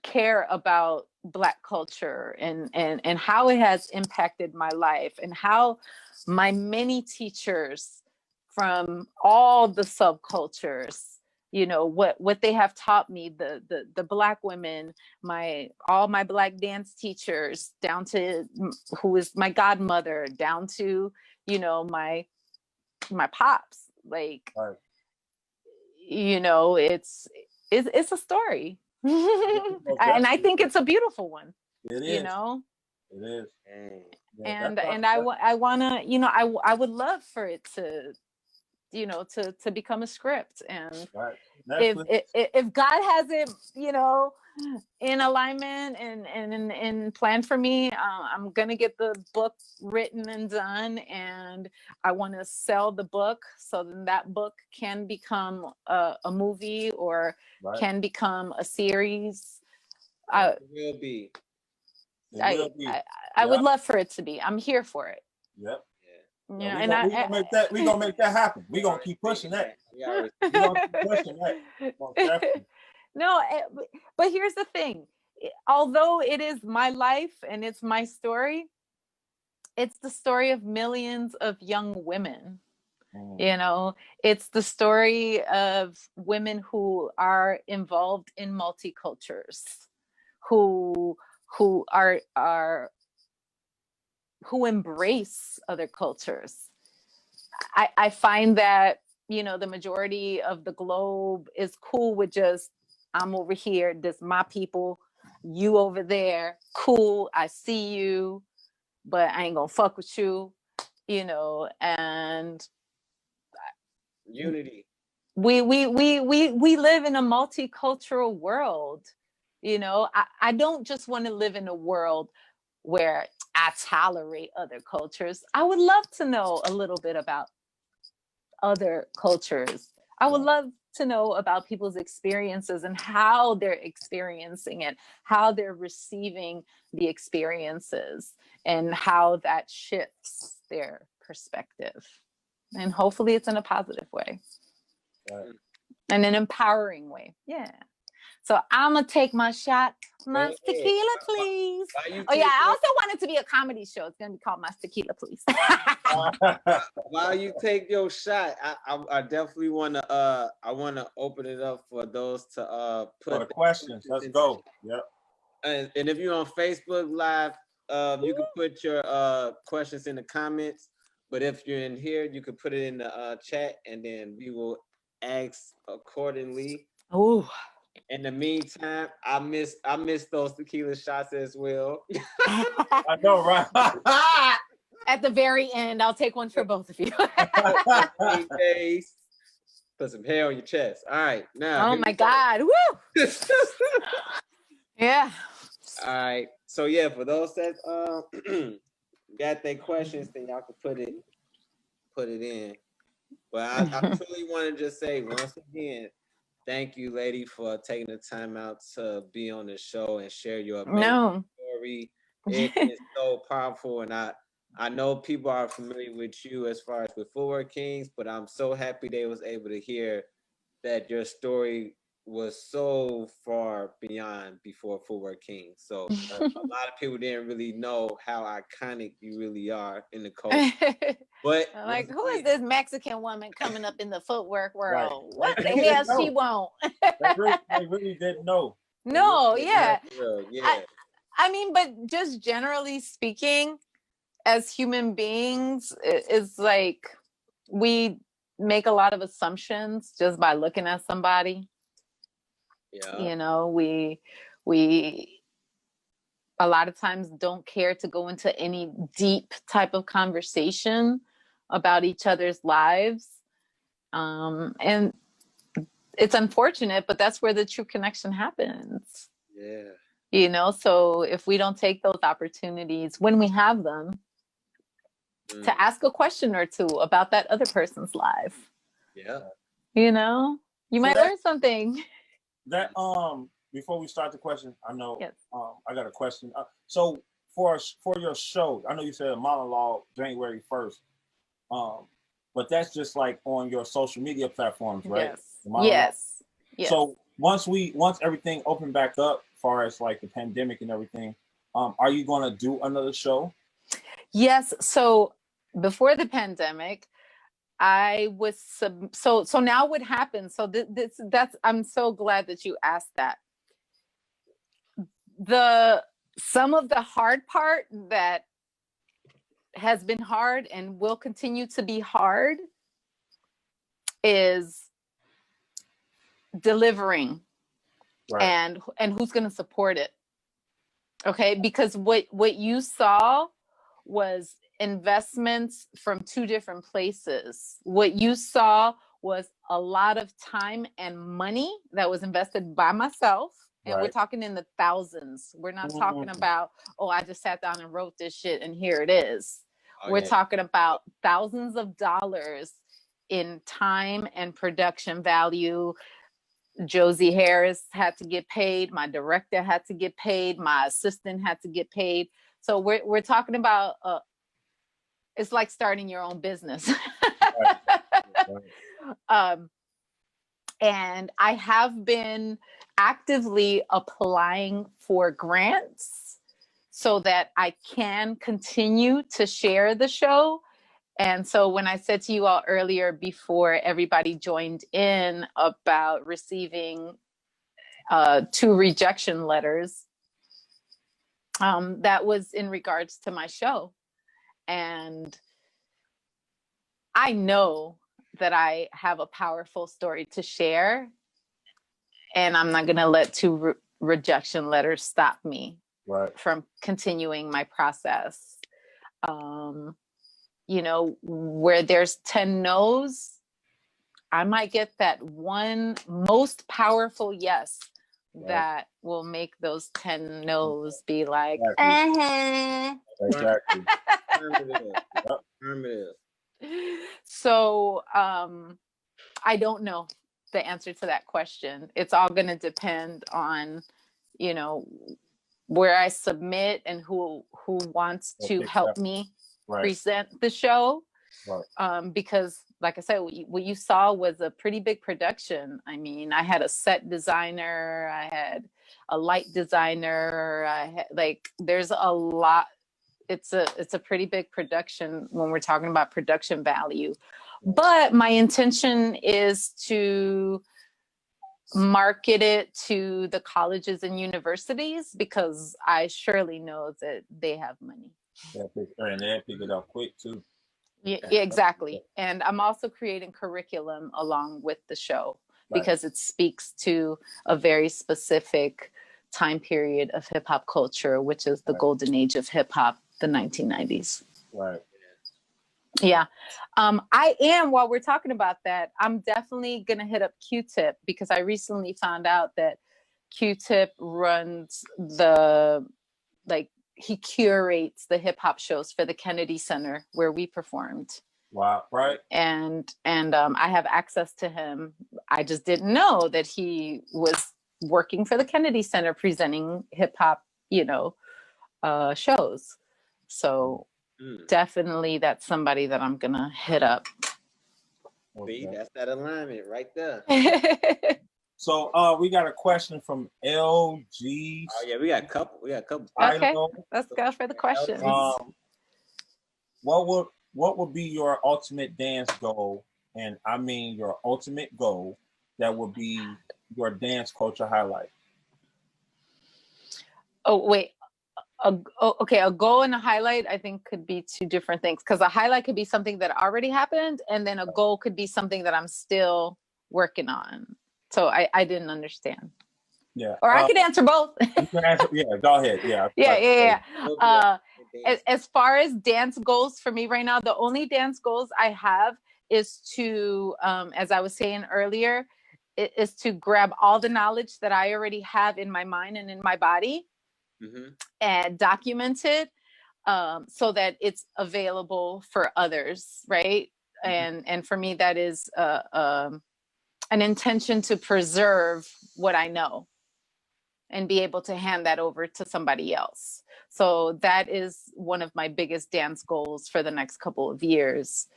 care about Black culture and how it has impacted my life, and how my many teachers from all the subcultures, you know, what they have taught me, the Black women, all my Black dance teachers, down to who is my godmother, down to, you know, my pops, like, right. You know, it's a story. And I think it's a beautiful one. It is. You know, it is. Yeah, and I wanna, you know, I would love for it to, you know, to become a script. And right. if God has it, you know, in alignment and planned for me, I'm gonna get the book written and done, and I want to sell the book so then that book can become a movie, or can become a series. It will be. I would love for it to be. I'm here for it. Yep. Yeah, we're gonna make that happen. We're gonna keep pushing that. We're gonna keep pushing that. No, but here's the thing. Although it is my life and it's my story, it's the story of millions of young women. You know, it's the story of women who are involved in multicultures, who embrace other cultures. I find that, you know, the majority of the globe is cool with just, I'm over here, this my people, you over there, cool, I see you, but I ain't gonna fuck with you, you know. And unity. We live in a multicultural world, you know. I don't just want to live in a world where I tolerate other cultures. I would love to know a little bit about other cultures. I would love to know about people's experiences and how they're experiencing it, how they're receiving the experiences, and how that shifts their perspective. And hopefully it's in a positive way. And an empowering way. Yeah. So I'm gonna take my shot. My tequila, please. Oh yeah, I also want it to be a comedy show. It's gonna be called My Tequila, Please. While you take your shot, I definitely wanna open it up for those to put the questions. Let's go. Yep. And if you're on Facebook Live, you can put your questions in the comments. But if you're in here, you can put it in the chat, and then we will ask accordingly. Oh. In the meantime, I miss those tequila shots as well. I know, right? At the very end, I'll take one for both of you. Put some hair on your chest. All right, now. Oh my God! Woo! Yeah. All right. So yeah, for those that got their questions, then y'all can put it in. But I truly want to just say once again, thank you, lady, for taking the time out to be on the show and share your amazing story. It is so powerful, and I know people are familiar with you as far as with FootworKingz, but I'm so happy they was able to hear that your story was so far beyond before FootworKingz. So a lot of people didn't really know how iconic you really are in the culture. But like, who is this Mexican woman coming up in the footwork world? Right. What the hell she want? They really didn't know. No, yeah. Yeah. I mean, but just generally speaking, as human beings, it's like we make a lot of assumptions just by looking at somebody. Yeah. You know, we a lot of times don't care to go into any deep type of conversation about each other's lives. And it's unfortunate, but that's where the true connection happens. Yeah. You know, so if we don't take those opportunities when we have them to ask a question or two about that other person's life. Yeah. You know, you might learn something. That before we start the question, I know I got a question. So for your show, I know you said a monologue January 1st. But that's just like on your social media platforms, right? Yes. So once everything opened back up far as like the pandemic and everything, are you going to do another show? Yes. So before the pandemic, I was so now what happens? So that's I'm so glad that you asked that. Some of the hard part that has been hard and will continue to be hard is delivering, right. and who's going to support it. Okay, because what you saw was investments from two different places. What you saw was a lot of time and money that was invested by myself. And we're talking in the thousands. We're not talking about, oh, I just sat down and wrote this shit and here it is. We're talking about thousands of dollars in time and production value. Josie Harris had to get paid. My director had to get paid. My assistant had to get paid. So we're talking about, it's like starting your own business. And I have been actively applying for grants so that I can continue to share the show. And so when I said to you all earlier before everybody joined in about receiving 2 rejection letters, that was in regards to my show. And I know that I have a powerful story to share, and I'm not going to let 2 rejection letters stop me from continuing my process. You know, where there's 10 no's, I might get that one most powerful yes that will make those 10 no's be like, Exactly. So I don't know the answer to that question. It's all going to depend on, you know, where I submit and who wants to help me present the show. Because like I said, what you saw was a pretty big production. I mean, I had a set designer, I had a light designer, I had, like, there's a lot. It's a pretty big production when we're talking about production value. But my intention is to market it to the colleges and universities because I surely know that they have money. And they pick it up quick too. Yeah, exactly. And I'm also creating curriculum along with the show because it speaks to a very specific time period of hip hop culture, which is the golden age of hip hop, the 1990s. Right. Yeah. I am, while we're talking about that, I'm definitely going to hit up Q-Tip because I recently found out that Q-Tip runs he curates the hip hop shows for the Kennedy Center where we performed. Wow. Right. And I have access to him. I just didn't know that he was working for the Kennedy Center presenting hip hop, shows. So definitely that's somebody that I'm going to hit up. See, that's that alignment right there. So we got a question from LG. Oh yeah, we got a couple. Okay, let's go for the questions. What would be your ultimate dance goal? And I mean your ultimate goal that would be your dance culture highlight. Oh wait. Okay, a goal and a highlight I think could be 2 different things, because a highlight could be something that already happened, and then a goal could be something that I'm still working on. So I didn't understand. Yeah. Or I could answer both. You can answer, go ahead. Yeah. Yeah. As far as dance goals for me right now, the only dance goals I have is to, as I was saying earlier, is to grab all the knowledge that I already have in my mind and in my body and document it so that it's available for others, right? And for me, that is an intention to preserve what I know and be able to hand that over to somebody else. So that is one of my biggest dance goals for the next couple of years,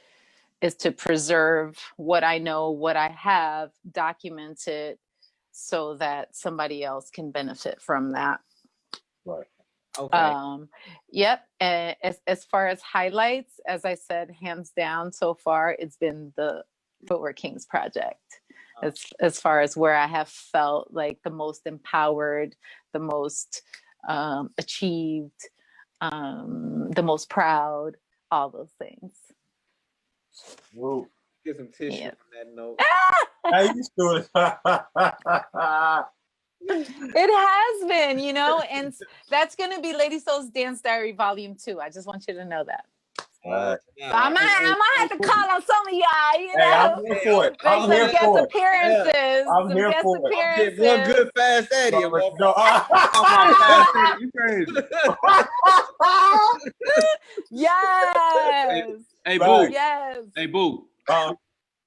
is to preserve what I know, what I have, document it, so that somebody else can benefit from that. Right. Okay. Yep. And as far as highlights, as I said, hands down so far, it's been the FootworKingz project. As far as where I have felt like the most empowered, the most achieved, the most proud, all those things. Whoa. Get some tissue on that note. How you doing? It has been, you know, and that's going to be Lady Soul's Dance Diary Volume 2. I just want you to know that. Right. So I might have to call on some of y'all, you know. Hey, I'm here for it. I'm here guest for appearances. it. I'm some here guest for it. appearances. One good Fast Eddie. You crazy. Yes. Hey, Boo. Yes. Hey, Boo.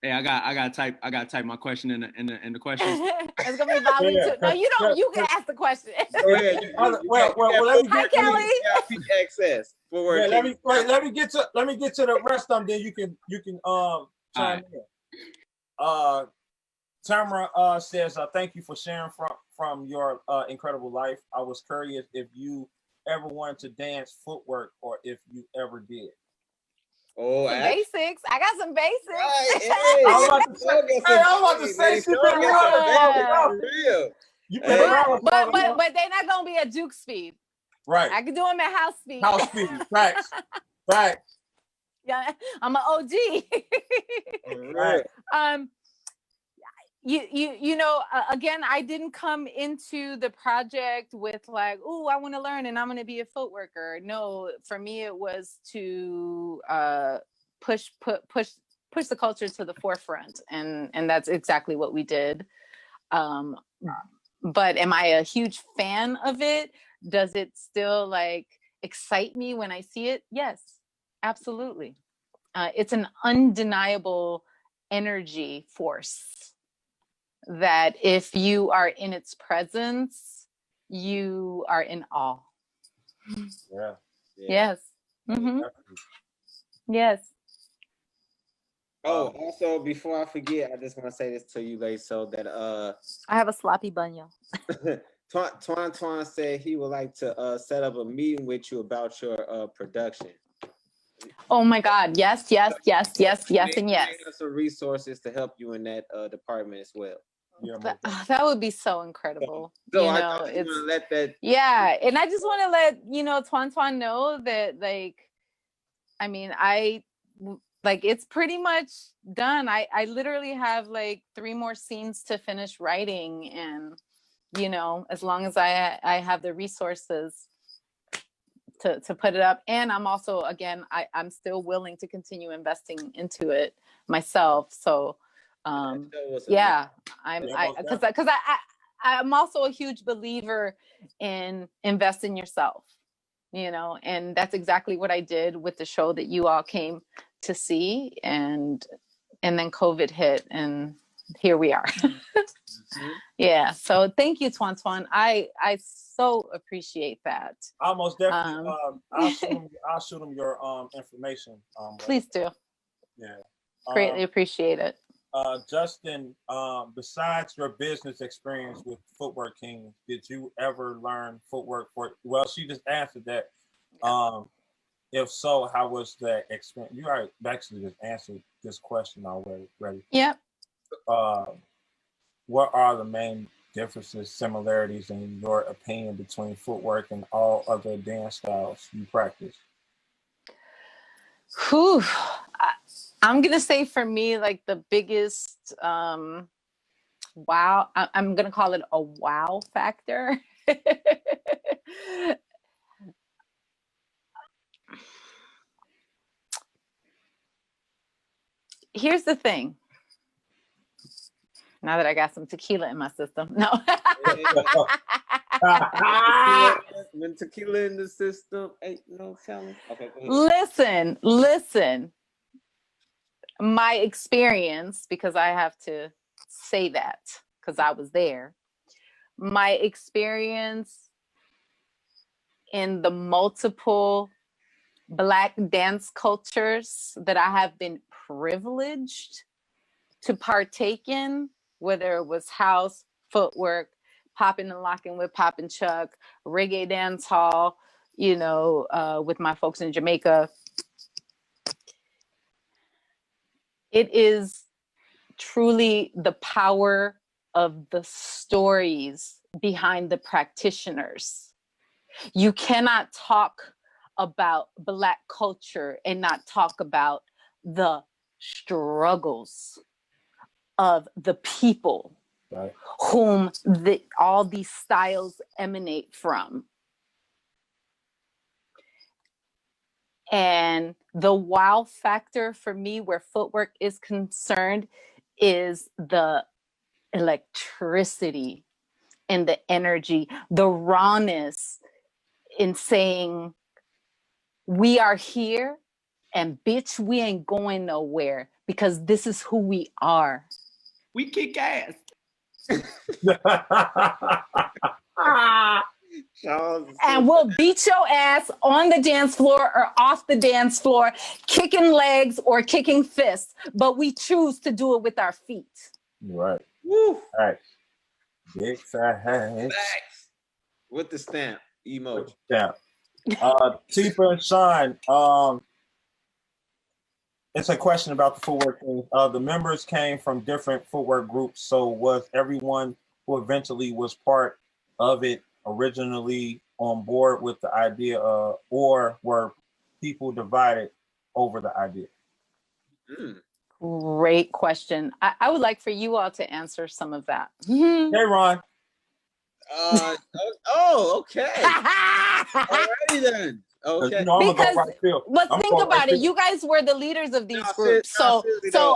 Hey, I got to type my question in the questions. It's gonna be volume 2. No, you don't. You can ask the question. Go ahead. Well, let me Hi, Kelly. Access. Yeah, let me get to the rest of them. Then you can chime in. Tamara says, "Thank you for sharing from your incredible life. I was curious if you ever wanted to dance footwork or if you ever did." Oh, basics. I got some basics. Right, I'm about to say she been around. Real. You been around, but they're not gonna be at Duke speed. Right. I can do them at house speed. House speed. Facts. Facts. Yeah, I'm an OG. Right. You know, again, I didn't come into the project with like, oh, I want to learn and I'm going to be a footworker. No, for me, it was to push the culture to the forefront, and that's exactly what we did. But am I a huge fan of it? Does it still like excite me when I see it? Yes, absolutely. It's an undeniable energy force that if you are in its presence, you are in awe. Yeah. Yes. Mm-hmm. Yes. Oh, also before I forget, I just want to say this to you guys so that I have a sloppy bun, y'all. Twan said he would like to set up a meeting with you about your production. Oh my God! Yes, and yes. Some resources to help you in that department as well. Yeah, that would be so incredible. So you know, I just want to let that. Yeah, and I just want to let Twan know that, like, I mean, it's pretty much done. I literally have like 3 more scenes to finish writing, and as long as I have the resources to put it up, and I'm also I'm still willing to continue investing into it myself. So yeah, I'm also a huge believer in invest in yourself, and that's exactly what I did with the show that you all came to see, and then COVID hit, and here we are. Yeah, so thank you, Twan. I so appreciate that. I most definitely I'll shoot them your information. Please do. Yeah. Greatly appreciate it. Justin, besides your business experience with FootworKingz, did you ever learn footwork well, she just answered that. If so, how was that experience? You already actually just answered this question already. Yep. What are the main differences, similarities, in your opinion, between footwork and all other dance styles you practice? Whew. I'm gonna say for me, like the biggest wow, I'm gonna call it a wow factor. Here's the thing. Now that I got some tequila in my system, no. When tequila in the system, ain't no telling. Okay, Listen. My experience, because I have to say that because I was there. My experience in the multiple Black dance cultures that I have been privileged to partake in, whether it was house, footwork, popping and locking with Pop and Chuck, reggae dance hall, you know, with my folks in Jamaica. It is truly the power of the stories behind the practitioners. You cannot talk about Black culture and not talk about the struggles of the people whom all these styles emanate from. And the wow factor for me where footwork is concerned is the electricity and the energy, the rawness in saying, we are here and bitch, we ain't going nowhere because this is who we are. We kick ass. And we'll beat your ass on the dance floor or off the dance floor, kicking legs or kicking fists, but we choose to do it with our feet. Right. Woo. Right. Big facts. With the stamp emoji. Stamp. Tifa and Shine. It's a question about the footwork thing. The members came from different footwork groups, so was everyone who eventually was part of it originally on board with the idea, or were people divided over the idea? Great question. I would like for you all to answer some of that. Hey, Ron. Okay. Alrighty then. Okay. You know, I'm gonna go right field. But think about it. You guys were the leaders of these groups, so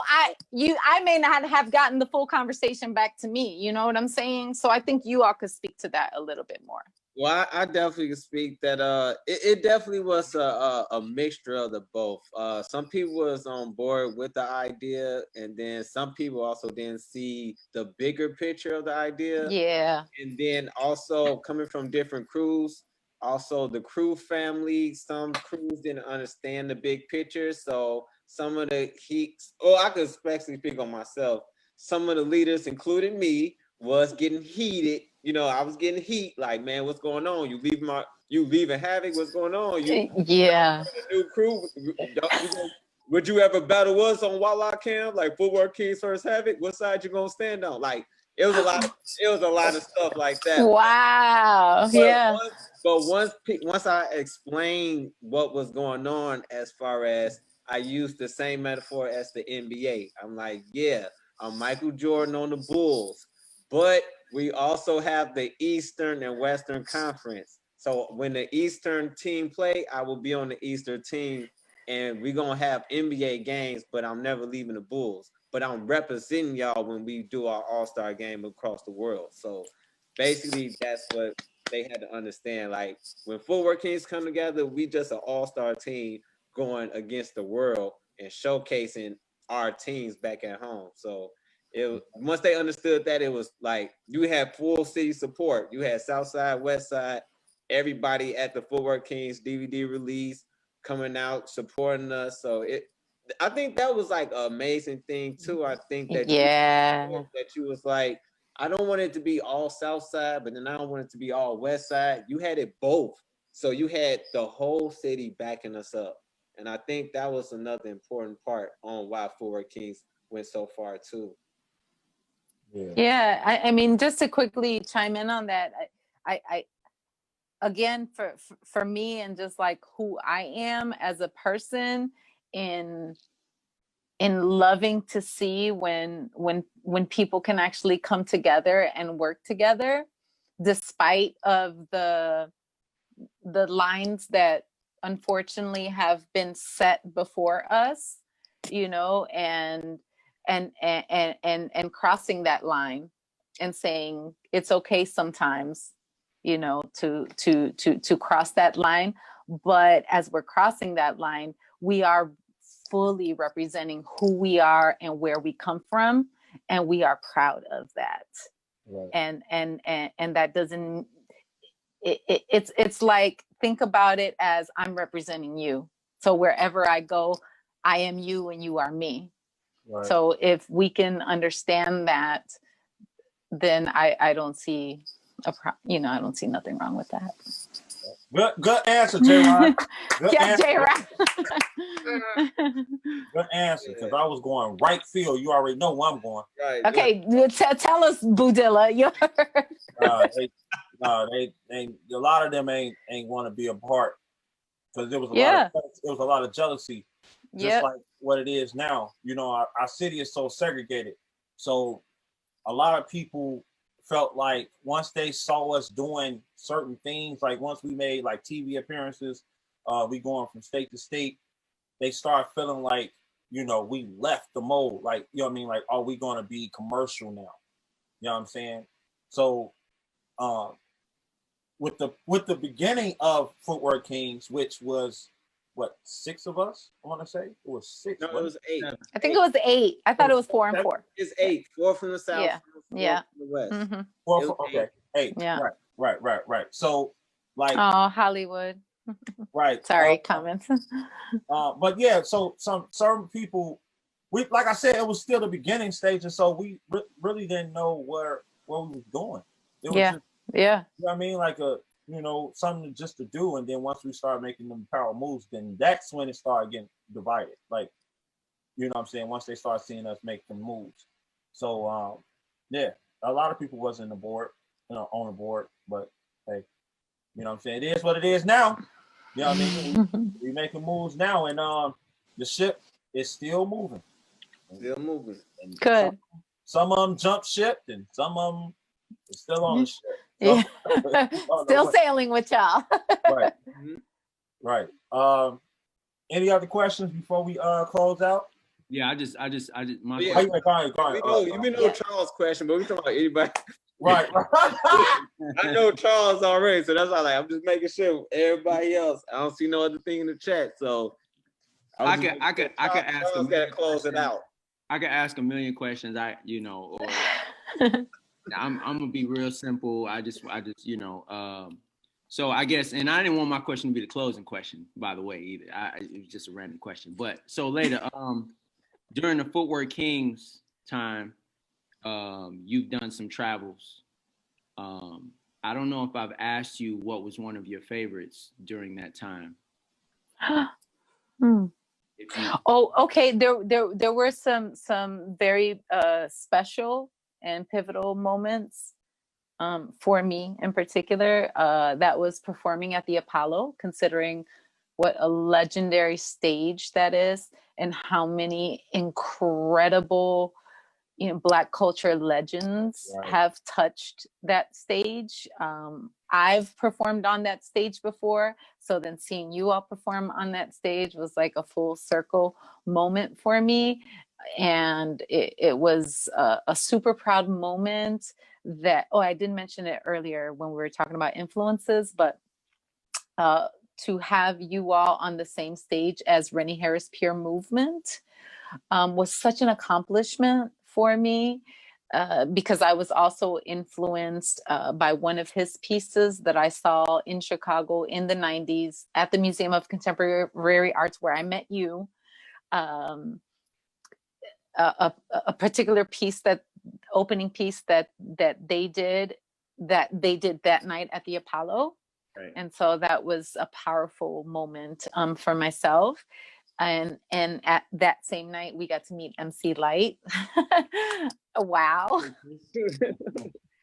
I may not have gotten the full conversation back to me. You know what I'm saying? So I think you all could speak to that a little bit more. Well, I definitely can speak that it definitely was a mixture of the both. Some people was on board with the idea, and then some people also didn't see the bigger picture of the idea. Yeah. And then also coming from different crews, also the crew family, some crews didn't understand the big picture. So some of the I could especially speak on myself. Some of the leaders, including me, was getting heated. You know, I was getting heat. Like, man, what's going on? You leaving Havoc? What's going on? Yeah. The new crew. Would you ever battle us on Walla Camp? Like FootworKingz versus Havoc? What side you gonna stand on? Like, it was a lot of stuff like that. Wow. But once I explained what was going on, as far as I used the same metaphor as the NBA. I'm like, yeah, I'm Michael Jordan on the Bulls, but we also have the Eastern and Western Conference. So when the Eastern team play, I will be on the Eastern team, and we're gonna have NBA games, but I'm never leaving the Bulls. But I'm representing y'all when we do our All-Star game across the world. So basically, that's what they had to understand. Like, when FootworKingz come together, we just an all-star team going against the world and showcasing our teams back at home. So once they understood that, it was like you had full city support. You had South Side, West Side, everybody at the FootworKingz DVD release coming out supporting us. So I think that was like an amazing thing too. I think that you was like, I don't want it to be all South Side, but then I don't want it to be all West Side. You had it both. So you had the whole city backing us up. And I think that was another important part on why FootworKingz went so far too. Yeah. I mean, just to quickly chime in on that, I again, for me, and just like who I am as a person, in loving to see when people can actually come together and work together, despite of the lines that unfortunately have been set before us, you know, and crossing that line and saying it's okay sometimes, you know, to cross that line. But as we're crossing that line, we are fully representing who we are and where we come from, and we are proud of that. Right. And that doesn't, it's like, think about it as I'm representing you. So wherever I go, I am you and you are me. Right. So if we can understand that, then I don't see I don't see nothing wrong with that. Good answer, J-Rod. Yeah, J-Rod. Good answer, because I was going right field. You already know where I'm going. Right. Okay, tell us, Budilla. They a lot of them ain't want to be a part, because there was a lot of jealousy, just like what it is now. You know, our city is so segregated, so a lot of people felt like once they saw us doing certain things, like once we made like TV appearances, we going from state to state, they start feeling like, you know, we left the mold. Like, you know what I mean? Like, are we going to be commercial now? You know what I'm saying? So with the beginning of FootworKingz, which was what, 6 of us, I want to say? It was 6. No, it was 8. I think it was 8. I thought it was 4 and 4. It's 8. 4 from the south, yeah. 4 yeah. from the west. Mm-hmm. 4, okay. 8. Yeah. Right. So like, oh, Hollywood. Right. Sorry, comments. But yeah, so some people, we, like I said, it was still the beginning stage, and so we really didn't know where we was going. It was just, you know what I mean, like something just to do, and then once we started making them power moves, then that's when it started getting divided. Like, you know what I'm saying? Once they started seeing us make them moves, so yeah, a lot of people wasn't on the board, but hey, you know what I'm saying? It is what it is now. You know what I mean? We making moves now, and the ship is still moving. Still moving. And good. Some of them jumped ship, and some of them are still on the ship. Yeah. Still sailing with y'all. Right. Right. Any other questions before we close out? Yeah, I just my you know Charles' question, but we talking about anybody. Right. I know Charles already, so that's all. I'm just making sure everybody else. I don't see no other thing in the chat, so I could ask them. Gotta close it out. I could ask a million questions. I'm gonna be real simple. I just so I guess, and I didn't want my question to be the closing question, by the way, either. It was just a random question. But so later, during the FootworKingz time, you've done some travels. I don't know if I've asked you what was one of your favorites during that time. Oh, okay. There were some very special and pivotal moments for me in particular. That was performing at the Apollo, considering what a legendary stage that is, and how many incredible Black culture legends have touched that stage. I've performed on that stage before, so then seeing you all perform on that stage was like a full circle moment for me, and it was a super proud moment. That I didn't mention it earlier when we were talking about influences, but to have you all on the same stage as Rennie Harris Pure Movement was such an accomplishment for me, because I was also influenced by one of his pieces that I saw in Chicago in the 90s at the Museum of Contemporary Arts, where I met you. A particular piece, that opening piece that they did that night at the Apollo. Right. And so that was a powerful moment for myself. And at that same night, we got to meet MC Lyte. Wow.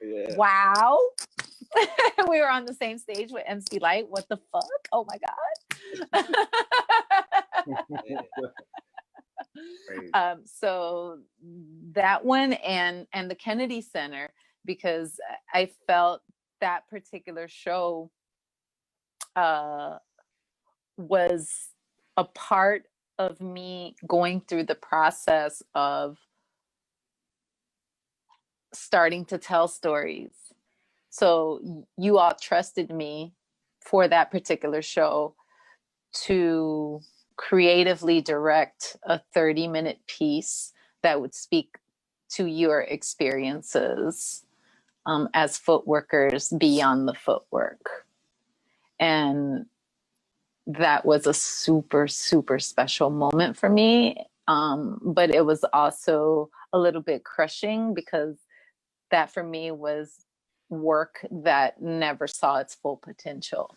Yeah. Wow. We were on the same stage with MC Lyte. What the fuck? Oh my God. So that one and the Kennedy Center, because I felt that particular show was a part of me going through the process of starting to tell stories. So you all trusted me for that particular show to creatively direct a 30-minute piece that would speak to your experiences as footworkers beyond the footwork. And that was a super, super special moment for me. But it was also a little bit crushing, because that for me was work that never saw its full potential.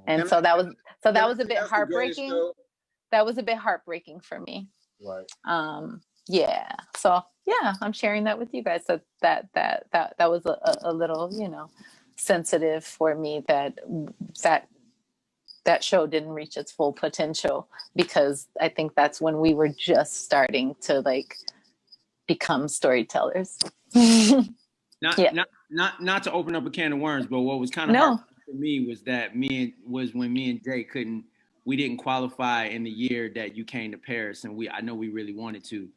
And so that was a bit heartbreaking. That was a bit heartbreaking for me. Right. Yeah. So yeah, I'm sharing that with you guys. So that was a little, you know, sensitive for me that show didn't reach its full potential, because I think that's when we were just starting to like become storytellers. Not to open up a can of worms, but what was kind of hard for me was that when me and Jay we didn't qualify in the year that you came to Paris, and I know we really wanted to,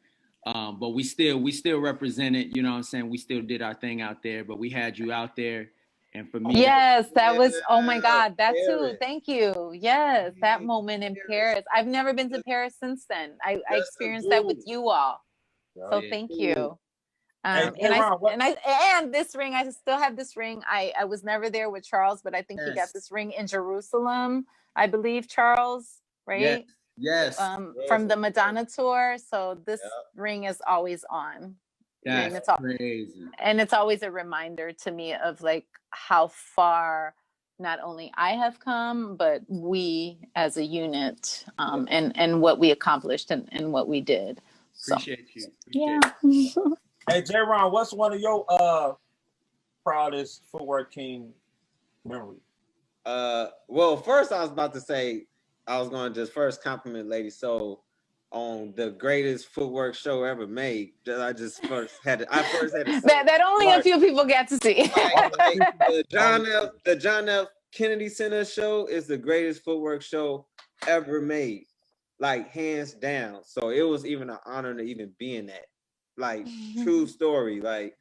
but we still represented, you know what I'm saying? We still did our thing out there, but we had you out there. And for me, yes, that was, oh my God, that too. Thank you. Yes, that moment in Paris. I've never been to Paris since then. I experienced that with you all. So thank you. And this ring, I still have this ring. I was never there with Charles, but I think he got this ring in Jerusalem, I believe, Charles, right? Yes. From the Madonna tour. So this ring is always on. That's crazy. And it's always a reminder to me of like how far not only I have come, but we as a unit, and what we accomplished and what we did. Appreciate you. Hey, J-Ron, what's one of your proudest Footwork King memories? Well, first I was about to say, I was going to just first compliment Lady Soul on the greatest footwork show ever made. I first had to say that only a few people get to see. The John F. Kennedy Center show is the greatest footwork show ever made, like hands down. So it was even an honor to even be in that. Like, true story. Like,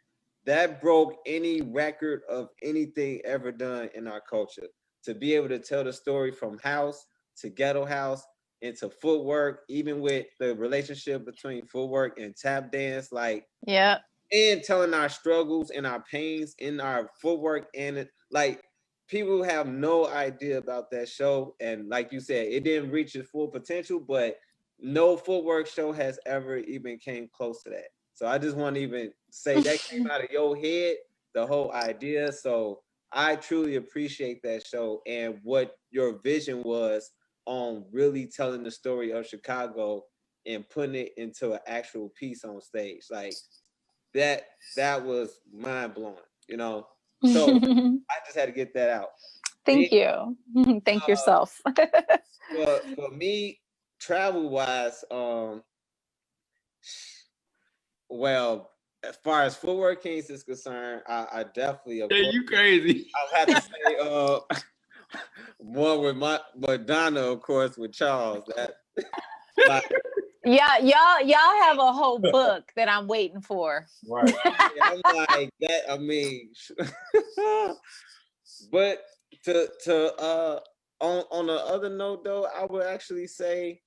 that broke any record of anything ever done in our culture. To be able to tell the story from house to ghetto house into footwork, even with the relationship between footwork and tap dance, like, and telling our struggles and our pains in our footwork, and like, people have no idea about that show. And like you said, it didn't reach its full potential, but no footwork show has ever even came close to that. So I just want to even say that came out of your head, the whole idea. So I truly appreciate that show and what your vision was on really telling the story of Chicago and putting it into an actual piece on stage. Like, that was mind blowing, you know? So I just had to get that out. Thank you. Thank yourself. For me, travel wise, well, as far as FootworKingz is concerned, I definitely, of course, you crazy. I'll have to say one with Madonna, of course, with Charles. That like, y'all have a whole book that I'm waiting for. Right. I'm like that. I mean, but on the other note though, I would actually say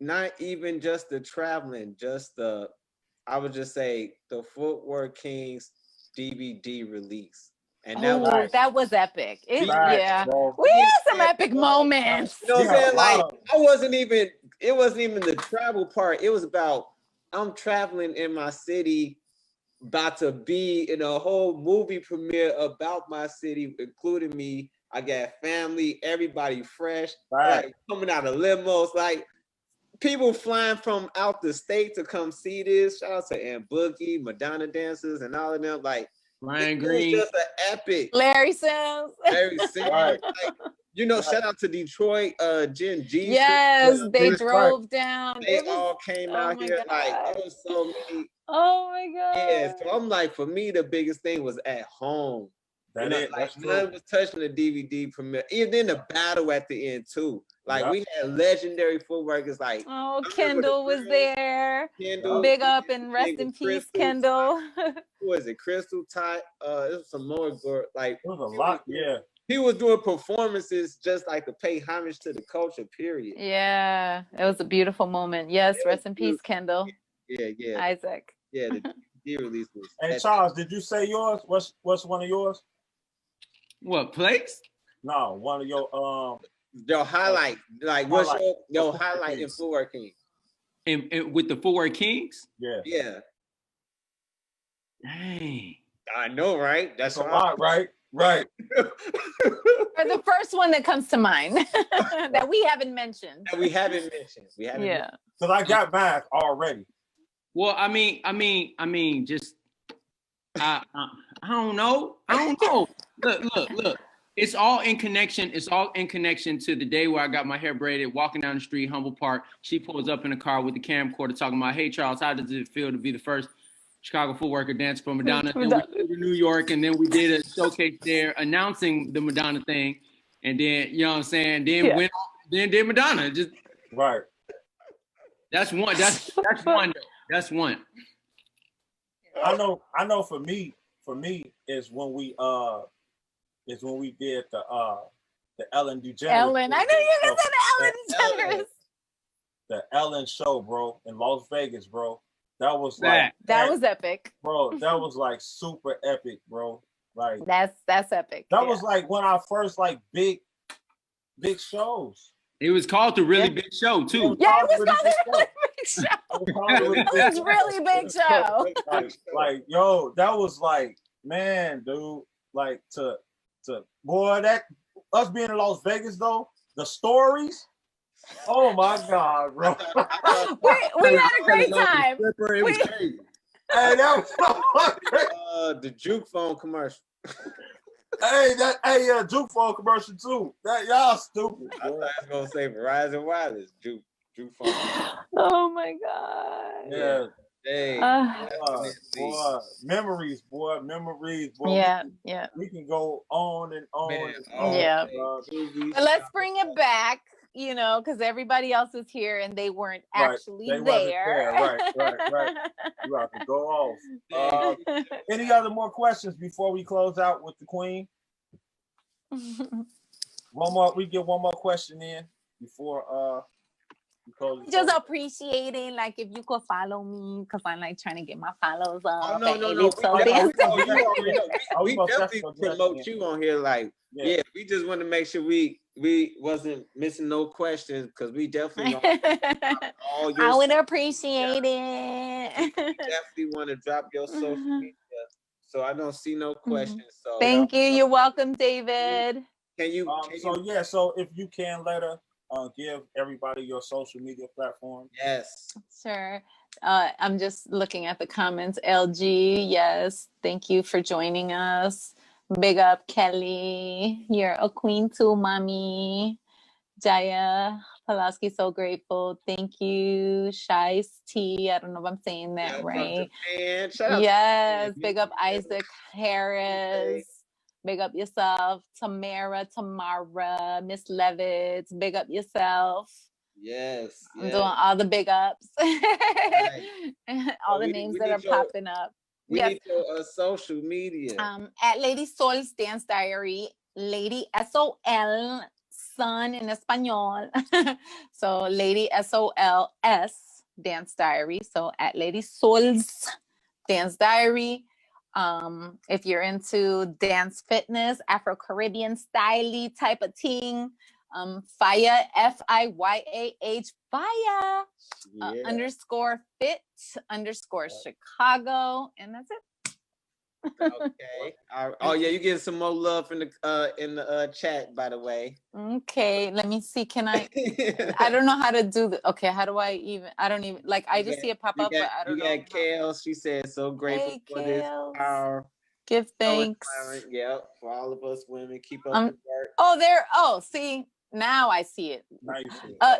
not even just the traveling, I would just say the FootworKingz DVD release. And that was epic. We had some epic moments. You know what I'm saying? Like, it wasn't even the travel part. It was about, I'm traveling in my city, about to be in a whole movie premiere about my city, including me. I got family, everybody fresh, like coming out of limos, like people flying from out the state to come see this. Shout out to Aunt Boogie, Madonna dancers, and all of them. Like, Ryan Green, it was just an epic. Larry Sims. Like, you know, shout out to Detroit, Gen G. Yes, they drove down. They all came out here. God. Like, it was so many. Oh my God. Yeah, so I'm like, for me, the biggest thing was at home. Like, none was touching the DVD premiere. Even then, the battle at the end too. Like, we had legendary footworkers. Like, Kendall was there. Kendall, big up and rest in peace, Kendall. Who was it? Crystal Ty. It was some more. Like, it was a lot. He was doing performances just like to pay homage to the culture. Period. Yeah, it was a beautiful moment. Yes, rest in peace, Kendall. Yeah. Isaac. Yeah, the DVD release was. Hey, Charles, did you say yours? What's one of yours? What place? No, one of your highlight. Like, what's your highlight in FootworKingz? And with the FootworKingz? Yeah. Dang. I know, right? That's a lot, right? Right. Or the first one that comes to mind that we haven't mentioned. We haven't mentioned. Yeah. Because I got mine already. Well, I mean, just I don't know. Look. It's all in connection. It's all in connection to the day where I got my hair braided, walking down the street, Humble Park. She pulls up in a car with the camcorder talking about, "Hey, Charles, how does it feel to be the first Chicago footworker dancer for Madonna?" Then we flew to New York, and then we did a showcase there announcing the Madonna thing. And then, you know what I'm saying? Then then did Madonna. Just right. That's one. That's one. That's one. I know for me is when we did the Ellen DeGeneres. Ellen, I know you guys said the Ellen DeGeneres. The Ellen show, bro, in Las Vegas, bro. That was that was epic, bro. That was like super epic, bro. Like that's epic. That was like one of our first like big shows. It was called the Really Big Show too. Yeah, it was called the Really Big Show. It was really big show. Like yo, that was like, man, dude, like to boy, that us being in Las Vegas though, the stories. Oh my God, bro. we had a great time. It was crazy. Hey, that was the juke phone commercial. Hey, juke phone commercial too. That y'all stupid. I thought I was gonna say Verizon Wireless juke phone. Oh my God. Yeah. Hey, boy, memories, boy. Yeah, we can go on and on. Man, and on. Yeah. But let's bring it back, you know, because everybody else is here and they weren't actually there. Right. You have to go off. Any other more questions before we close out with the Queen? We get one more question in before just appreciating, like, if you could follow me, because I'm like trying to get my follows up. No. We definitely promote you on here. Like, yeah, we just want to make sure we wasn't missing no questions, because we definitely all your I would appreciate it. Definitely want to drop your social media. So I don't see no questions. So thank you. You're welcome, David. Can you? So if you can let her. Give everybody your social media platform. Yes. Sure. I'm just looking at the comments. LG, yes. Thank you for joining us. Big up, Kelly. You're a queen too, mommy. Jaya Pulaski, so grateful. Thank you. Shice T. I don't know if I'm saying that right. Yes. Big up, Isaac Harris. Big up yourself. Tamara, Miss Levitz. Big up yourself. Yes. I'm doing all the big ups. Right. All the names that are popping up. We need your social media. At Lady Sol's Dance Diary. Lady SOL, son in Espanol. So Lady SOLS Dance Diary. So at Lady Sol's Dance Diary. If you're into dance fitness, Afro-Caribbean style type of thing, Faya, FIYAH, Faya, _fit_ Chicago, and that's it. Okay. Oh yeah, you getting some more love in the chat, by the way. Okay, let me see. Can I? I don't know how to do the. Okay, how do I even? I don't even like. I just see it pop up, but I don't know. You got Kale. She said, "So grateful for this power." Give thanks. Yeah, for all of us women, keep up the work. Oh, see. Now I see it. Nice.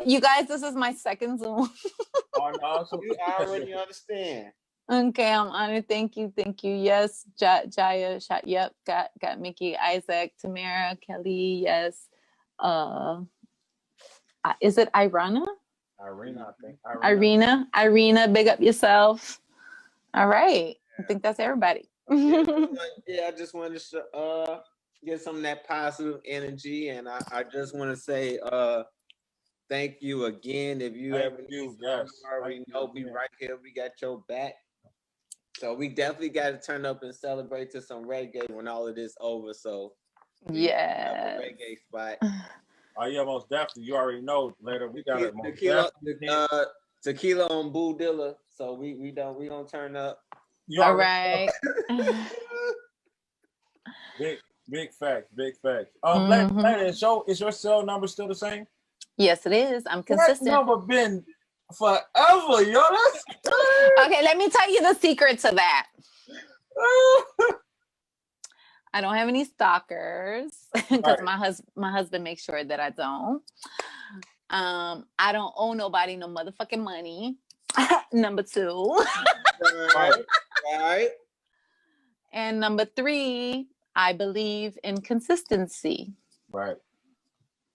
You guys, this is my second Zoom. You already understand. Okay, I'm honored. Thank you. Yes, Jaya, yep, got Mickey, Isaac, Tamara, Kelly. Yes. Is it Irina? Irina, I think. Irina, big up yourself. All right, I think that's everybody. Yeah, I just wanted to get some of that positive energy, and I just want to say thank you again. If you ever need already know, be right here. We got your back. So we definitely got to turn up and celebrate to some reggae when all of this over. So yeah, reggae spot. Oh yeah, most definitely. You already know. Later we got tequila on Boo Dilla. So we don't turn up. All right. Big facts. Lady, is your cell number still the same? Yes, it is. I'm consistent. That number been forever, yo. That's crazy. Okay, let me tell you the secret to that. I don't have any stalkers because my husband makes sure that I don't. I don't owe nobody no motherfucking money. Number 2. Right. And number 3, I believe in consistency. Right.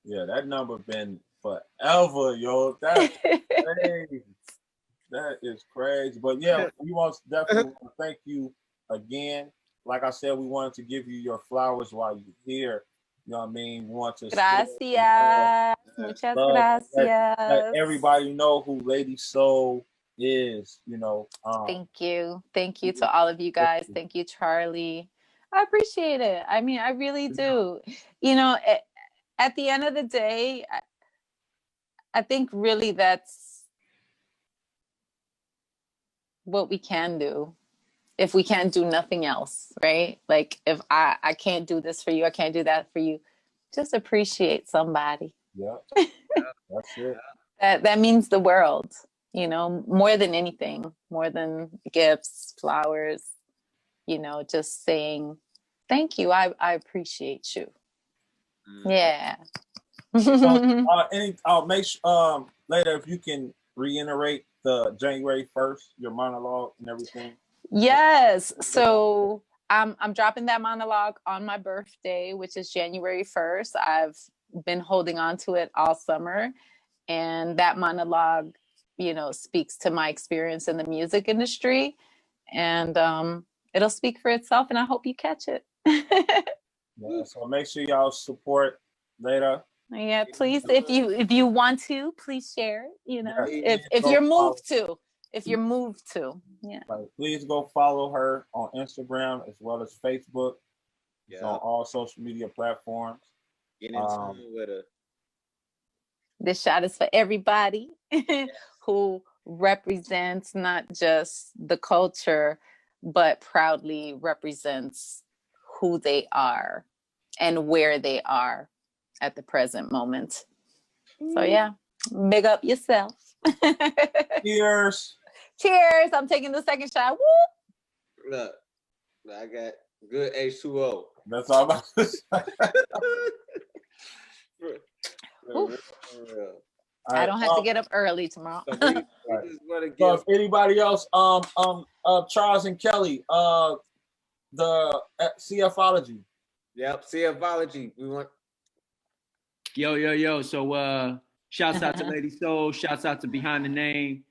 Yeah, that number been forever, yo. That's crazy. That is crazy. But yeah, we definitely want to thank you again. Like I said, we wanted to give you your flowers while you're here. You know what I mean? We want to Gracias. Muchas gracias. Let everybody know who Lady Soul is, you know. Thank you. Thank you to all of you guys. Thank you, Charlie. I appreciate it. I mean, I really do. You know, at the end of the day, I think really that's what we can do. If we can't do nothing else, right? Like if I can't do this for you, I can't do that for you, just appreciate somebody. Yeah, that's it. That means the world, you know, more than anything, more than gifts, flowers, you know, just saying, thank you. I appreciate you. Yeah. Make sure, later if you can reiterate the January 1st, your monologue and everything. Yes. So I'm dropping that monologue on my birthday, which is January 1st. I've been holding on to it all summer. And that monologue, you know, speaks to my experience in the music industry. And it'll speak for itself. And I hope you catch it. Yeah, so make sure y'all support later. Yeah, please. If you want to, please share. You know, if you're moved to. If you're moved to, yeah. Please go follow her on Instagram as well as Facebook. It's on all social media platforms. Get in tune with her. This shot is for everybody who represents not just the culture, but proudly represents who they are and where they are at the present moment. So yeah, big up yourself. Cheers. Cheers. I'm taking the second shot. Woo! Look, I got good H2O. That's all about this. I don't have to get up early tomorrow. So if anybody else, Charles and Kelly, the CFology. Yep, CFology. We want. Yo. So shouts out to Lady Soul. Shouts out to Behind the Name.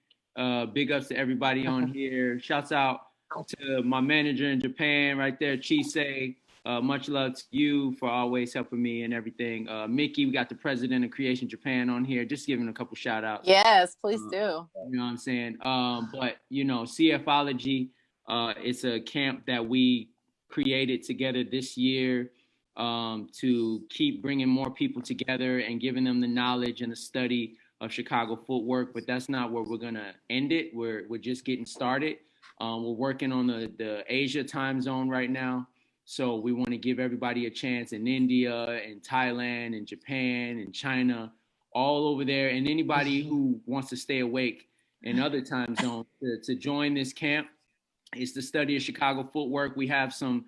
Big ups to everybody on here. Shouts out to my manager in Japan right there, Chisei. Much love to you for always helping me and everything. Mickey, we got the president of Creation Japan on here. Just giving a couple shout outs. Yes, please do. You know what I'm saying? But, you know, CFology, it's a camp that we created together this year to keep bringing more people together and giving them the knowledge and the study of Chicago footwork. But that's not where we're going to end it. We're just getting started. We're working on the Asia time zone right now. So we want to give everybody a chance in India and Thailand and Japan and China, all over there. And anybody who wants to stay awake in other time zones to join this camp. It's the study of Chicago footwork. We have some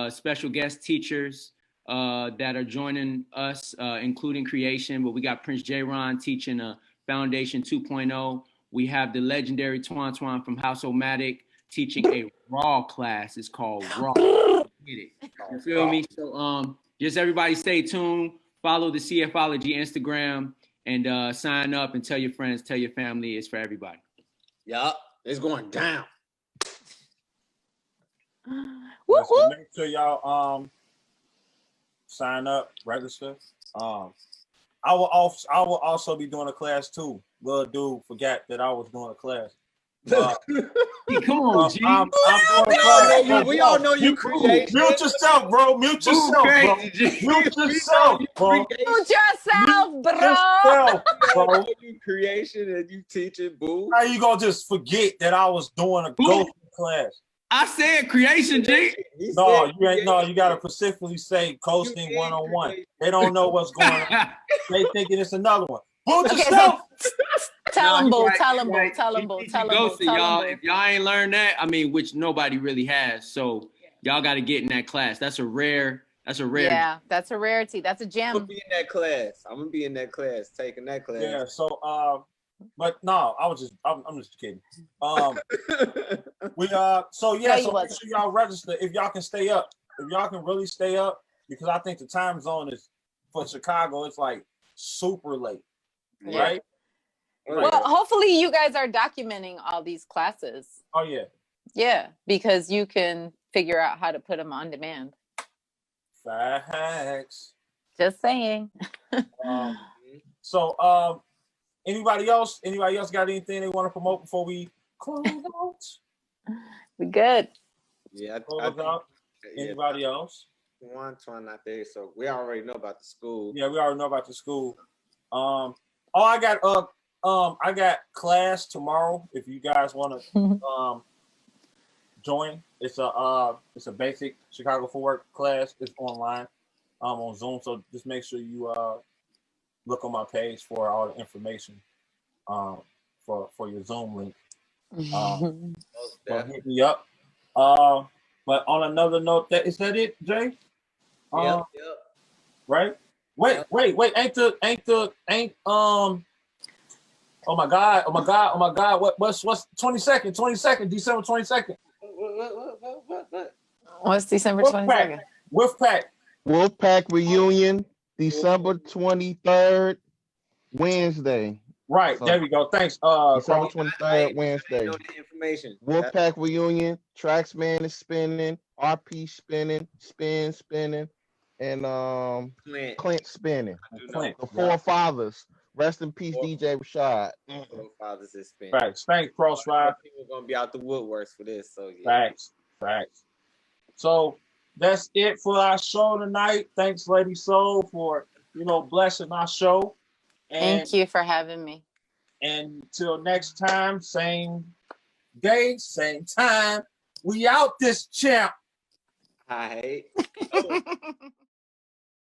special guest teachers that are joining us, including Creation. But we got Prince J-Ron teaching a Foundation 2.0. We have the legendary Twan from House-O-Matic teaching a Raw class. It's called Raw. Get it. You feel me? So just everybody stay tuned. Follow the CFology Instagram and sign up and tell your friends, tell your family. It's for everybody. Yup, it's going down. So make sure y'all sign up, register. I will also be doing a class too. Little dude forgot that I was doing a class. Come on, G. We all know you create. Mute yourself, bro. Mute yourself, bro. Mute yourself, bro. Mute yourself, bro. You creation and you teaching, boo. How you gonna just forget that I was doing a ghost class? I said creation, G. No, you ain't. No, you gotta specifically say coasting 101. They don't know what's going on. They thinking it's another one. Boot yourself. Tell them, Boo. If y'all ain't learned that, I mean, which nobody really has. So y'all got to get in that class. That's a rare. Yeah, that's a rarity. That's a gem. I'm gonna be in that class. I'm gonna be in that class, taking that class. Yeah. So but no, I'm just kidding. We so yeah, so make sure y'all register if y'all can stay up. If y'all can really stay up, because I think the time zone is for Chicago, it's like super late. Yeah. Right? Well, hopefully you guys are documenting all these classes. Oh yeah. Yeah, because you can figure out how to put them on demand. Facts. Just saying. So anybody else got anything they want to promote before we close out? We good. Yeah, close out. Anybody else? One not there, so we already know about the school. Yeah, we already know about the school. I got class tomorrow. If you guys want to join, it's a basic Chicago Footwork class. It's online, on Zoom. So just make sure you look on my page for all the information, for your Zoom link. But hit me up. But on another note, is that it, Jay? Yep. Right. Wait. Oh my God. What's 22nd, December 22nd? What? What's December 22nd? Wolfpack reunion, December 23rd, Wednesday. Right, so, there we go. Thanks. December 23rd, Wednesday. Know the information. Wolfpack reunion, Traxman is spinning, RP spinning, spinning, and Clint spinning. The Four Fathers. Rest in peace, DJ Rashad. Four Fathers is spinning. Facts. Thanks, Crossfire. People gonna be out the woodworks for this. So yeah. Facts. So that's it for our show tonight. Thanks, Lady Soul, for blessing our show. And, thank you for having me. And till next time, same day, same time. We out this champ. All right.